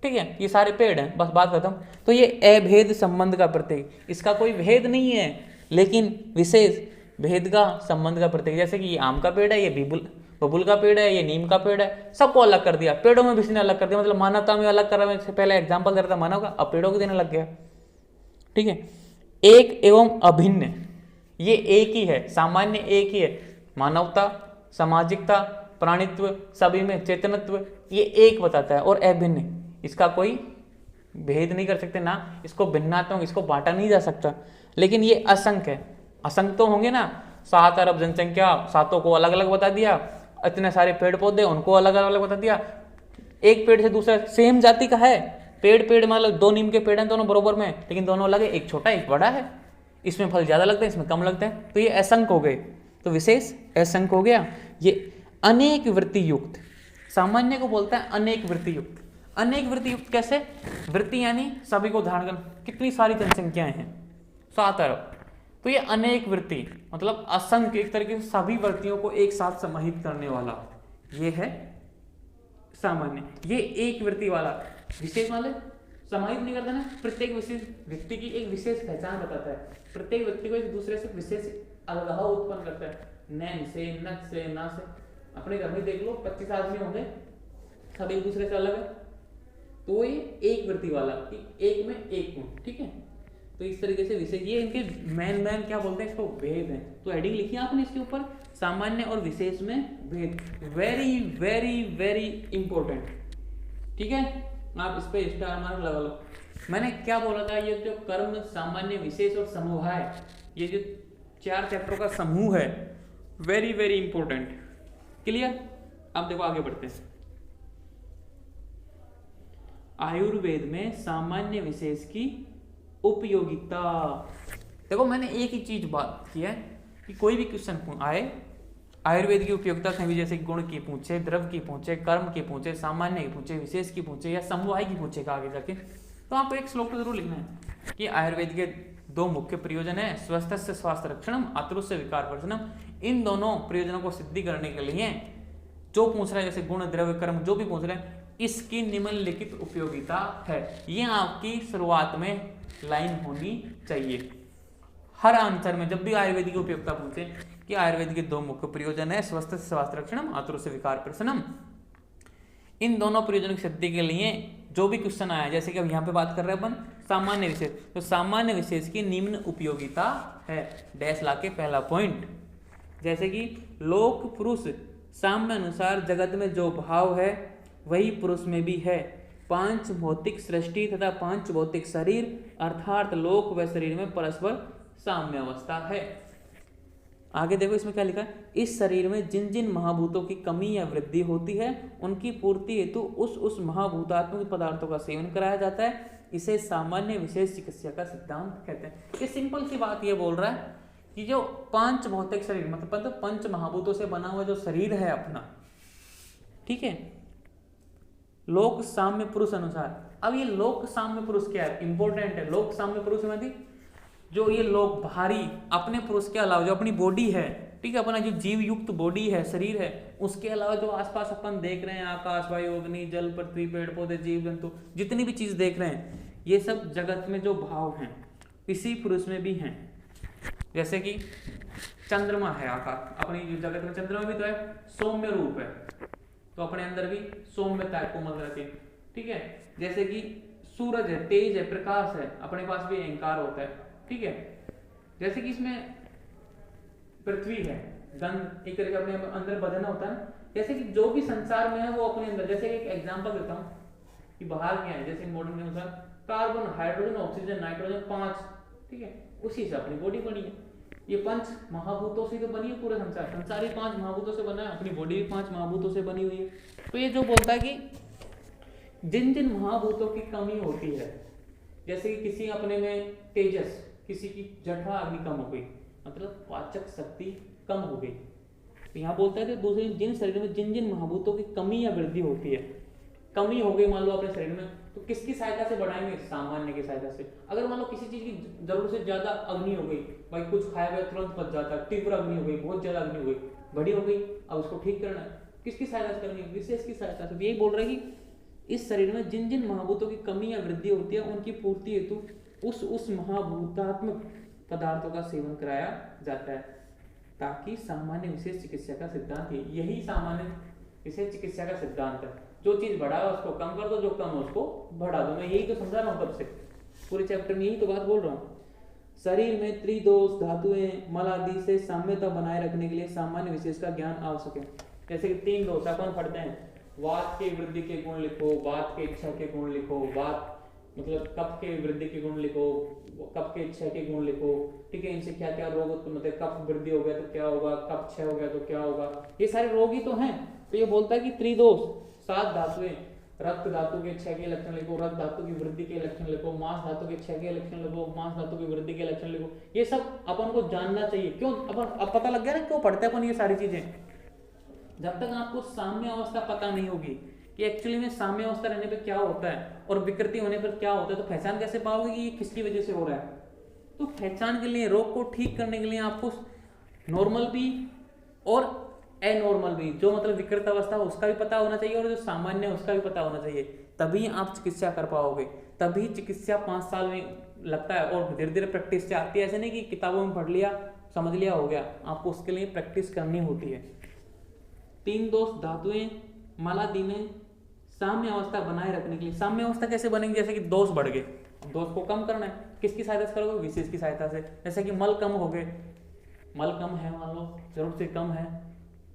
ठीक है, ये सारे पेड़ हैं, बस बात खत्म। तो ये अभेद संबंध का प्रतीक, इसका कोई भेद नहीं है, लेकिन विशेष भेद का संबंध का प्रतीक। जैसे कि ये आम का पेड़ है, ये बबूल का पेड़ है, ये नीम का पेड़ है, सबको अलग कर दिया। पेड़ों में भी इसने अलग कर दिया, मतलब मानवता में अलग कर रहा है। पहले एग्जाम्पल दे रहा था मानव का, अब पेड़ों को देने लग गया, ठीक है। एक एवं अभिन्न, ये एक ही है, सामान्य एक ही है, मानवता, सामाजिकता, प्राणित्व, सभी में चेतनत्व, ये एक बताता है। और अभिन्न, इसका कोई भेद नहीं कर सकते ना, इसको भिन्नात्मक, इसको बांटा नहीं जा सकता। लेकिन ये असंख्य है, असंख्य तो होंगे ना, 7 अरब जनसंख्या, 7 को अलग अलग बता दिया, इतने सारे पेड़ पौधे उनको अलग अलग बता दिया। एक पेड़ से दूसरा सेम जाति का है, पेड़ मतलब 2 नीम के पेड़ हैं, दोनों बराबर में, लेकिन दोनों अलग है, एक छोटा एक बड़ा है, इसमें फल ज्यादा लगते हैं, इसमें कम लगते हैं, तो ये असंख्य हो गए। तो विशेष असंख्य हो गया। ये अनेक वृत्ति युक्त, सामान्य को बोलता है अनेक वृत्ति युक्त। अनेक वृत्ति युक्त कैसे, वृत्ति यानी सभी को धारण कर, कितनी सारी जनसंख्याएं हैं, 7 अरब, तो ये अनेक वृत्ति मतलब असंख्य, एक तरीके से सभी वृत्तियों को एक साथ समाहित करने वाला, ये है सामान्य। ये एक वृत्ति वाला, विशेष वाले समाहित नहीं करता ना, प्रत्येक विशेष व्यक्ति की एक विशेष पहचान बताता है, प्रत्येक व्यक्ति को एक दूसरे से विशेष अलगाव उत्पन्न करता है, नैन से, नक से, ना से। अपने घर में देख लो 25 आदमी होंगे, सब एक दूसरे से अलग है, तो ये एक वृत्ति वाला कि एक में एक हूं, ठीक है। तो इस तरीके से विशेष, ये इनके मैन क्या बोलते हैं, इसको भेद है। तो हेडिंग लिखी आपने इसके ऊपर, सामान्य और विशेष में भेद, वेरी वेरी वेरी इंपॉर्टेंट, ठीक है। आप इस पे स्टार मार्क लगा लो। मैंने क्या बोला था, ये जो कर्म, सामान्य, विशेष और समूह है, ये जो 4 चैप्टरों का समूह है, वेरी वेरी इंपॉर्टेंट। क्लियर। अब देखो आगे बढ़ते हैं। आयुर्वेद में सामान्य विशेष की उपयोगिता। देखो मैंने एक ही चीज बात की है कि कोई भी क्वेश्चन आए आयुर्वेद की उपयोगिता से भी, जैसे गुण की पूछे, द्रव्य की पूछे, कर्म की पूछे, सामान्य की पूछे, विशेष की पूछे या समवाय की पूछेगा आगे जाके, तो आपको एक श्लोक तो जरूर लिखना है कि आयुर्वेद के 2 मुख्य प्रयोजन है, स्वस्थ से स्वास्थ्य रक्षणम, आतुरस्य विकार वर्जनम। इन दोनों प्रयोजनों को सिद्धि करने के लिए जो पूछ रहा है, जैसे गुण, द्रव्य, कर्म, जो भी पूछ रहे हैं, इसकी निम्नलिखित उपयोगिता है। ये आपकी शुरुआत में लाइन होनी चाहिए हर आंसर में, जब भी आयुर्वेद की उपयोगिता पूछे कि आयुर्वेद के 2 मुख्य प्रयोजन है, स्वस्थ से स्वास्थ्य रक्षणम, आतुरस्य विकार प्रशमनम। इन दोनों प्रयोजनों की सिद्धि के लिए जो भी क्वेश्चन आया, जैसे कि अब यहाँ पे बात कर रहे हैं अपन सामान्य विशेष, तो सामान्य विशेष की निम्न उपयोगिता है, डैश लाके पहला पॉइंट। जैसे कि लोक पुरुष साम्य अनुसार जगत में जो भाव है वही पुरुष में भी है। 5 भौतिक सृष्टि तथा 5 भौतिक शरीर, अर्थात लोक व शरीर में परस्पर साम्य अवस्था है। आगे देखो इसमें क्या लिखा है, इस शरीर में जिन जिन महाभूतों की कमी या वृद्धि होती है उनकी पूर्ति हेतु उस महाभूतात्मक पदार्थों का सेवन कराया जाता है, इसे सामान्य विशेष चिकित्सा का सिद्धांत कहते हैं। ये सिंपल सी बात ये बोल रहा है कि जो पांच भौतिक शरीर मतलब पंच महाभूतों से बना हुआ जो शरीर है अपना, ठीक है, लोक साम्य पुरुष अनुसार। अब ये लोक साम्य पुरुष क्या है, इंपॉर्टेंट है। लोक साम्य पुरुष में जो ये लोग भारी अपने पुरुष के अलावा जो अपनी बॉडी है, ठीक है, अपना जो जीव युक्त बॉडी है, शरीर है, उसके अलावा जो आसपास अपन देख रहे हैं, आकाश, वायु, अग्नि, जल, पृथ्वी, पेड़ पौधे, जीव जंतु, जितनी भी चीज देख रहे हैं, ये सब जगत में जो भाव हैं इसी पुरुष में भी हैं। जैसे कि चंद्रमा है, आकाश, अपनी जगत में चंद्रमा भी तो है, सौम्य रूप है, तो अपने अंदर भी सौम्यता कोमल रहती है, ठीक है। जैसे कि सूरज है, तेज है, प्रकाश है, अपने पास भी अहंकार होता है, ठीक है। जैसे कि इसमें पृथ्वी है, गंध, एक तरह का अपने अंदर बदलना होता है ना। जैसे कि जो भी संसार में है वो अपने अंदर, जैसे एक एग्जांपल देता हूँ कि बाहर क्या है, जैसे मॉडर्न के अनुसार कार्बन, हाइड्रोजन, ऑक्सीजन, नाइट्रोजन, 5, ठीक है, उसी से अपनी बॉडी बनी है। ये पंच महाभूतों से तो बनी है पूरा संसार, संसार ही 5 महाभूतों से बना है, अपनी बॉडी भी 5 महाभूतों से बनी हुई है। तो ये जो बोलता है कि जिन जिन महाभूतों की कमी होती है, जैसे कि किसी अपने में तेजस, किसी की जठरा अग्नि कम हो गई, मतलब वाचक शक्ति कम हो गई, तो यहाँ बोलता है कि दूसरे जिन शरीर में जिन जिन महाभूतों की कमी या वृद्धि होती है, कमी हो गई मान लो अपने शरीर में, तो किसकी सहायता से बढ़ाएंगे, सामान्य की सहायता से। अगर मान लो किसी चीज की जरूरत से ज्यादा अग्नि हो गई, भाई कुछ खाया गया तुरंत पच जाता है, तीव्र अग्नि हो गई, बहुत ज्यादा अग्नि हो गई, बड़ी हो गई, अब उसको ठीक करना है, किसकी सहायता से करनी है, विशेष की सहायता से। यही बोल रहे हैं कि इस शरीर में जिन जिन महाभूतों की कमी या वृद्धि होती है उनकी पूर्ति हेतु उस महाभूतात्मक पदार्थों का सेवन कराया जाता है, ताकि सामान्य विशेष चिकित्सा का सिद्धांत है। यही सामान्य विशेष चिकित्सा का सिद्धांत है, जो चीज बढ़ा है उसको कम कर दो, जो कम है उसको बढ़ा दो। मैं यही तो समझा रहा हूँ तब से, पूरे चैप्टर में यही तो बात बोल रहा हूँ। शरीर में त्रिदोष, धातुएं, मल आदि से साम्यता बनाए रखने के लिए सामान्य विशेष का ज्ञान आवश्यक है। जैसे कि 3 दोष अपन पढ़ते हैं, वात के वृद्धि के गुण लिखो, वात के इच्छा के गुण लिखो, वात मतलब कफ के वृद्धि के गुण लिखो, कफ के क्षय के गुण लिखो, ठीक है। इनसे क्या क्या रोग उत्पन्न होते हैं, कफ वृद्धि हो गया तो क्या होगा, कफ क्षय हो गया तो क्या होगा, ये सारे रोग ही तो हैं। तो ये बोलता है कि त्रिदोष, 7 धातुएं, रक्त धातु के क्षय के लक्षण लिखो, रक्त धातु की वृद्धि के लक्षण लिखो, मांस धातु के क्षय के लक्षण लिखो, मांस धातु की वृद्धि के लक्षण लिखो। ये सब अपन को जानना चाहिए। क्यों अपन, अब पता लग गया ना क्यों पढ़ते अपन ये सारी चीजें। जब तक आपको साम्य अवस्था पता नहीं होगी कि एक्चुअली में साम्य अवस्था रहने पे क्या होता है और विकृति होने पर क्या होता है, तो पहचान कैसे पाओगे कि ये किसकी वजह से हो रहा है। तो पहचान के लिए, रोग को ठीक करने के लिए आपको नॉर्मल भी और एनॉर्मल भी, जो मतलब विकृत अवस्था उसका भी पता होना चाहिए और जो सामान्य है उसका भी पता होना चाहिए, तभी आप चिकित्सा कर पाओगे। तभी चिकित्सा 5 साल में लगता है और धीरे धीरे प्रैक्टिस से आती है। ऐसे नहीं कि किताबों में पढ़ लिया समझ लिया हो गया, आपको उसके लिए प्रैक्टिस करनी होती है। 3 दोष धातुएं मालादि में साम्य अवस्था बनाए रखने के लिए, साम्य अवस्था कैसे बनेगी, जैसे कि दोष बढ़ गए, दोष को कम करना है, किसकी सहायता से करोगे, विशेष की सहायता से। जैसे कि मल कम हो गए, मल कम है मान लो, जरूरत से कम है,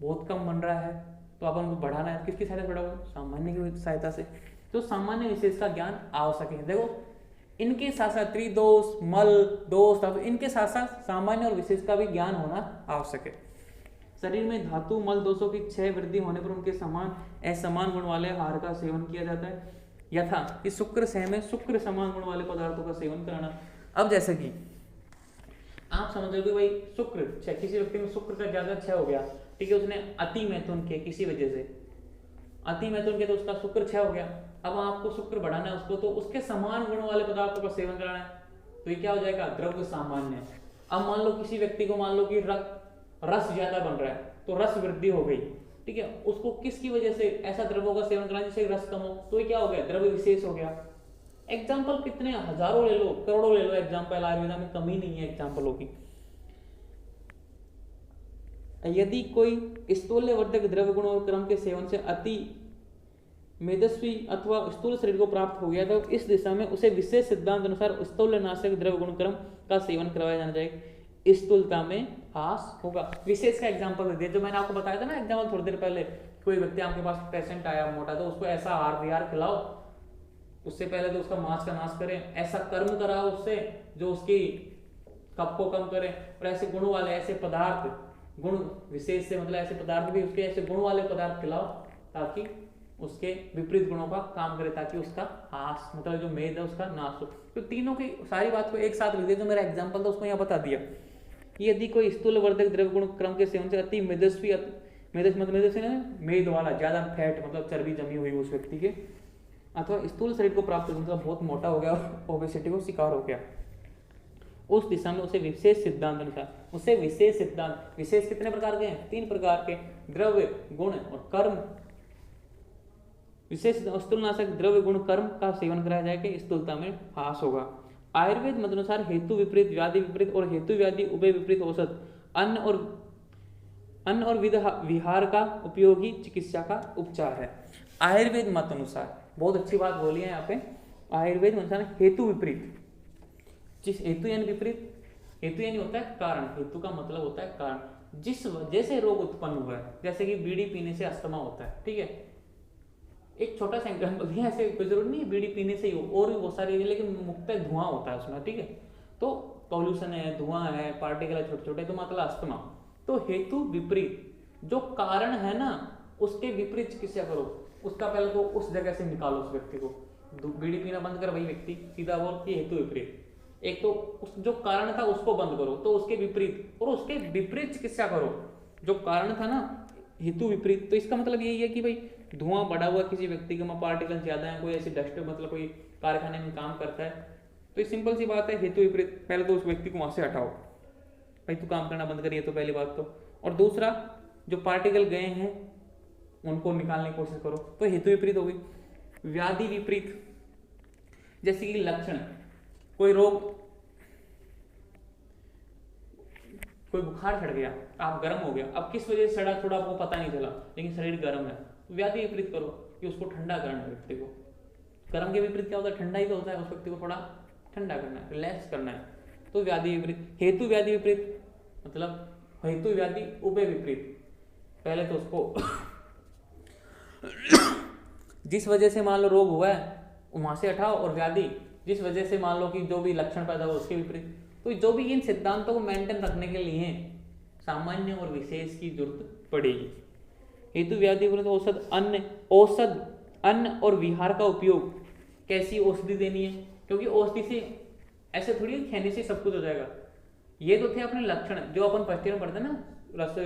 बहुत कम बन रहा है, तो अपन को बढ़ाना है, किसकी सहायता से बढ़ाओगे, सामान्य की सहायता से। तो सामान्य विशेष का ज्ञान आवश्यक है। देखो इनके साथ साथ त्रिदोष, मल दोष, इनके साथ साथ सामान्य और विशेष का भी ज्ञान होना आवश्यक है। शरीर में धातु मल दोषों की क्षय वृद्धि होने पर उनके समान असमान गुण वाले आहार का सेवन किया जाता है, यथा इस शुक्र सह में शुक्र समान गुण वाले पदार्थों का सेवन कराना। अब जैसे कि आप समझ रहे हो भाई शुक्र क्षय, किसी व्यक्ति में शुक्र का ज्यादा क्षय हो गया, ठीक है, उसने अति मैथुन किया किसी वजह से, अति मैथुन किया तो उसका शुक्र क्षय हो गया। अब आपको शुक्र बढ़ाना है उसको, तो उसके समान गुण वाले पदार्थों का सेवन कराना है, तो ये क्या हो जाएगा, द्रव्य सामान्य। अब मान लो किसी व्यक्ति को मान लो कि रस ज्यादा बन रहा है, तो रस वृद्धि हो गई, ठीक है, उसको किसकी वजह से ऐसा द्रव्यों का सेवन कराना जिससे रस कम हो, तो ये क्या हो गया, द्रव्य विशेष हो गया। एग्जाम्पल कितने हजारों ले लो, करोड़ों ले लो एग्जाम्पल, आयुर्वेदा में कमी नहीं है एग्जाम्पलों की। यदि कोई स्थूल्यवर्धक द्रव्य गुण और क्रम के सेवन से अति मेदस्वी अथवा स्थूल शरीर को प्राप्त हो गया, तो इस दिशा में उसे विशेष सिद्धांत अनुसार स्थूलनाशक द्रव्य गुण क्रम का सेवन करवाया जाना चाहिए, स्थूलता में ह्रास होगा। विशेष का एग्जांपल दे दिया, जो मैंने आपको बताया था ना एग्जांपल थोड़ी देर पहले, कोई व्यक्ति आपके पास पेशेंट आया मोटा, तो उसको ऐसा आहार विहार खिलाओ, उससे पहले तो उसका मांस का नाश करें, ऐसा कर्म कराओ उससे जो उसकी कफ को कम करे, और ऐसे गुण वाले ऐसे पदार्थ, गुण विशेष से मतलब ऐसे पदार्थ भी उसके ऐसे गुण वाले पदार्थ खिलाओ ताकि उसके विपरीत गुणों का काम करे, ताकि उसका हास मतलब जो मेद है उसका नाश हो। तो तीनों की सारी बात को एक साथ लिख दिया, जो मेरा एग्जांपल था उसको यहाँ बता दिया कि यदि कोई स्थूलवर्धक द्रव्य गुण क्रम के सेवन से अति मेदस्वी, मेदस्वी मेद वाला ज्यादा फैट मतलब चर्बी जमी हुई उस व्यक्ति के, अथवा स्थूल शरीर को प्राप्त मतलब बहुत मोटा हो गया, ओबेसिटी को शिकार हो गया, उस दिशा में उसे विशेष सिद्धांत अनुसार, उसे विशेष सिद्धांत, विशेष कितने प्रकार के हैं? 3 प्रकार के, द्रव्य गुण और कर्म। विशेष स्थूलनाशक द्रव्य गुण कर्म का सेवन कराया जाए कि स्थूलता में ह्रास होगा। आयुर्वेद मत अनुसार हेतु विपरीत, व्याधि विपरीत और हेतु व्याधि उभय विपरीत औषध अन्न और विहार का उपयोगी चिकित्सा का उपचार है। आयुर्वेद मत अनुसार, बहुत अच्छी बात बोली है यहाँ पे, आयुर्वेद अनुसार हेतु विपरीत, जिस हेतु यानी विपरीत, हेतु यानी होता है कारण, हेतु का मतलब होता है कारण, जिस वजह से रोग उत्पन्न हुआ है, जैसे कि बीड़ी पीने से अस्थमा होता है, ठीक है, एक छोटा सा एग्जाम्पल दिया, ऐसे कोई जरूरी नहीं है बीड़ी पीने से ही हो, और भी बहुत सारी, लेकिन मुख्यतः धुआं होता है उसमें, ठीक है, तो पॉल्यूशन है, धुआं है, पार्टिकल है छोटे छोटे, तो मतलब अस्थमा। तो हेतु विपरीत, जो कारण है ना उसके विपरीत चिकित्सा करो, उसका पहले तो उस जगह से निकालो उस व्यक्ति को, बीड़ी पीना बंद कर वही व्यक्ति, सीधा बोल कि हेतु विपरीत, एक तो उस जो कारण था उसको बंद करो, तो उसके विपरीत, और उसके विपरीत चिकित्सा करो, जो कारण था ना हेतु विपरीत। तो इसका मतलब यही है कि भाई धुआं बढ़ा हुआ किसी व्यक्ति के में, पार्टिकल ज्यादा है, कोई ऐसी डस्ट मतलब कोई कारखाने में काम करता है, तो ये सिंपल सी बात है, हेतु विपरीत, पहले तो उस व्यक्ति को वहां से हटाओ, भाई तू काम करना बंद करिए, तो पहली बात तो, और दूसरा जो पार्टिकल गए हैं उनको निकालने की कोशिश करो, तो हेतु विपरीत हो गई। व्याधि विपरीत, जैसे कि लक्षण, कोई रोग, कोई बुखार चढ़ गया, आप गर्म हो गया, अब किस वजह से सड़ा थोड़ा आपको पता नहीं चला, लेकिन शरीर गर्म है, तो व्याधि विपरीत करो कि उसको ठंडा करना है व्यक्ति को। गर्म के विपरीत क्या होता है? ठंडा ही तो होता है, उस व्यक्ति को थोड़ा ठंडा करना है, रिलैक्स करना है, तो व्याधि विपरीत। हेतु व्याधि विपरीत मतलब हेतु व्याधि उभय विपरीत, पहले तो उसको जिस वजह से मान लो रोग हुआ है वहां से हटाओ, और व्याधि जिस वजह से मान लो कि जो भी लक्षण पैदा हुआ उसके विपरीत। तो जो भी इन सिद्धांतों को मेंटेन रखने के लिए सामान्य और विशेष की जरूरत पड़ेगी। हेतु व्याधि विपरीत औषध अन्न और विहार का उपयोग, कैसी औषधि देनी है, क्योंकि औषधि से ऐसे थोड़ी खाने से सब कुछ हो जाएगा। ये तो थे अपने लक्षण जो अपन फर्स्ट ईयर में पढ़ते हैं ना,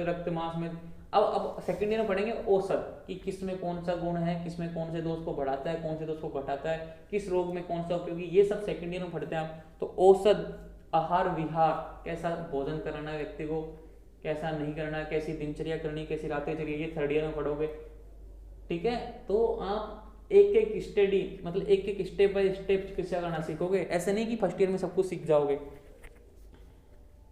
रक्त मांस में। अब सेकंड ईयर में पढ़ेंगे औषध कि किस में कौन सा गुण है, किस में कौन से दोष को बढ़ाता है, कौन से दोष को घटाता है, किस रोग में कौन सा उपयोगी, ये सब सेकंड ईयर में पढ़ते हैं आप। तो औषध, आहार विहार, कैसा भोजन कराना है व्यक्ति को, कैसा नहीं करना है, कैसी दिनचर्या करनी, कैसी रातें चलिए, ये थर्ड ईयर में पढ़ोगे, ठीक है। तो आप एक एक स्टडी मतलब एक एक स्टेप बाय स्टेप चिकित्सा करना सीखोगे, ऐसे नहीं कि फर्स्ट ईयर में सब कुछ सीख जाओगे।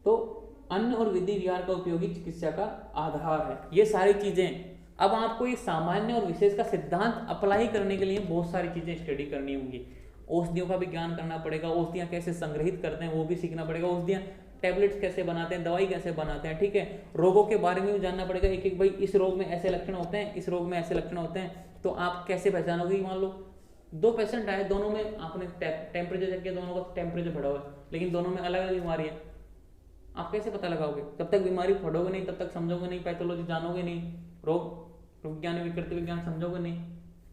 तो अन्न और विधि विहार का उपयोगी चिकित्सा का आधार है ये सारी चीजें। अब आपको ये सामान्य और विशेष का सिद्धांत अप्लाई करने के लिए बहुत सारी चीजें स्टडी करनी होंगी। औषधियों का भी ज्ञान करना पड़ेगा, औषधियां कैसे संग्रहित करते हैं वो भी सीखना पड़ेगा, औषधियां टैबलेट्स कैसे बनाते हैं, दवाई कैसे बनाते हैं, ठीक है। रोगों के बारे में भी जानना पड़ेगा, एक एक भाई इस रोग में ऐसे लक्षण होते हैं, इस रोग में ऐसे लक्षण होते हैं, तो आप कैसे पहचानोगे। मान लो 2 पेशेंट आए, दोनों में आपने टेम्परेचर चेक किया, दोनों का टेम्परेचर बढ़ा हुआ है, लेकिन दोनों में अलग अलग बीमारी है, आप कैसे पता लगाओगे। जब तक बीमारी पढ़ोगे नहीं तब तक समझोगे नहीं, पैथोलॉजी जानोगे नहीं, रोग विज्ञान विकृति विज्ञान समझोगे नहीं,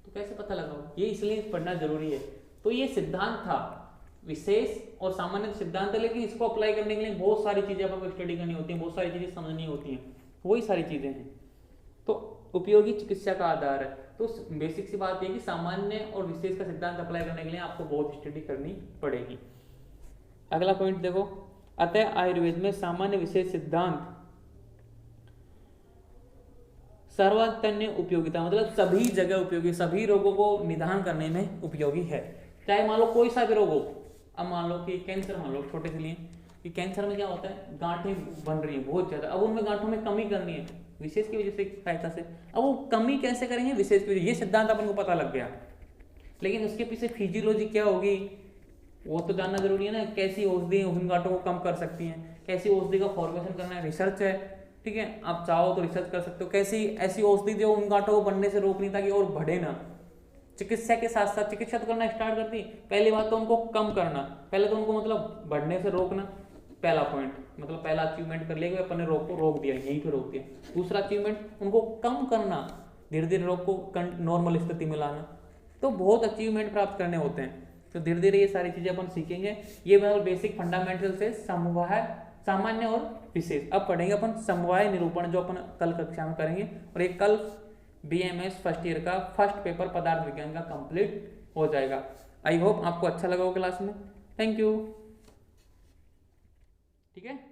तो कैसे पता लगाओगे। ये इसलिए पढ़ना जरूरी है। तो ये सिद्धांत था, विशेष और सामान्य सिद्धांत है, लेकिन इसको अप्लाई करने के लिए बहुत सारी चीजें आपको स्टडी करनी होती है, बहुत सारी चीजें समझनी होती हैं, वही सारी चीजें हैं। तो उपयोगी चिकित्सा का आधार है। तो बेसिक सी बात यह कि सामान्य और विशेष का सिद्धांत अप्लाई करने के लिए आपको बहुत स्टडी करनी पड़ेगी। अगला पॉइंट देखो, अतः आयुर्वेद में सामान्य विशेष सिद्धांत सर्वतन्य उपयोगिता, मतलब सभी जगह उपयोगी, सभी रोगों को निदान करने में उपयोगी है। चाहे मान लो कोई सा भी रोग हो, अब मान लो कि कैंसर, मान लो छोटे से लिए कि कैंसर में क्या होता है, गांठें बन रही है बहुत ज्यादा, अब उनमें गांठों में कमी करनी है विशेष की वजह से, सहायता से। अब वो कमी कैसे करेंगे, विशेष की वजह, ये सिद्धांत अपन को पता लग गया, लेकिन उसके पीछे फिजियोलॉजी क्या होगी वो तो जानना जरूरी है ना। कैसी औषधि उन गांठों को कम कर सकती हैं, कैसी औषधि का फॉर्मेशन करना है, रिसर्च है, ठीक है। आप चाहो तो रिसर्च कर सकते हो, कैसी ऐसी औषधि जो उन गांठों को बढ़ने से रोकनी ताकि और बढ़े ना। चिकित्सा के साथ साथ चिकित्सा तो करना स्टार्ट करती, पहली बात तो उनको कम करना, पहले तो उनको मतलब बढ़ने से रोकना, पहला पॉइंट, मतलब पहला अचीवमेंट कर लिया कि अपन ने रोग को रोक दिया, यहीं पे रोक दिया। दूसरा अचीवमेंट उनको कम करना, धीरे धीरे रोग को नॉर्मल स्थिति में लाना। तो बहुत अचीवमेंट प्राप्त करने होते हैं। तो धीरे धीरे ये सारी चीजें अपन सीखेंगे। ये मतलब बेसिक फंडामेंटल से समवाय, सामान्य और विशेष। अब पढ़ेंगे अपन समवाय निरूपण, जो अपन कल कक्षा में करेंगे। और एक कल BMS फर्स्ट ईयर का फर्स्ट पेपर पदार्थ विज्ञान का कंप्लीट हो जाएगा। आई होप आपको अच्छा लगा हो क्लास में। Thank you. ठीक है।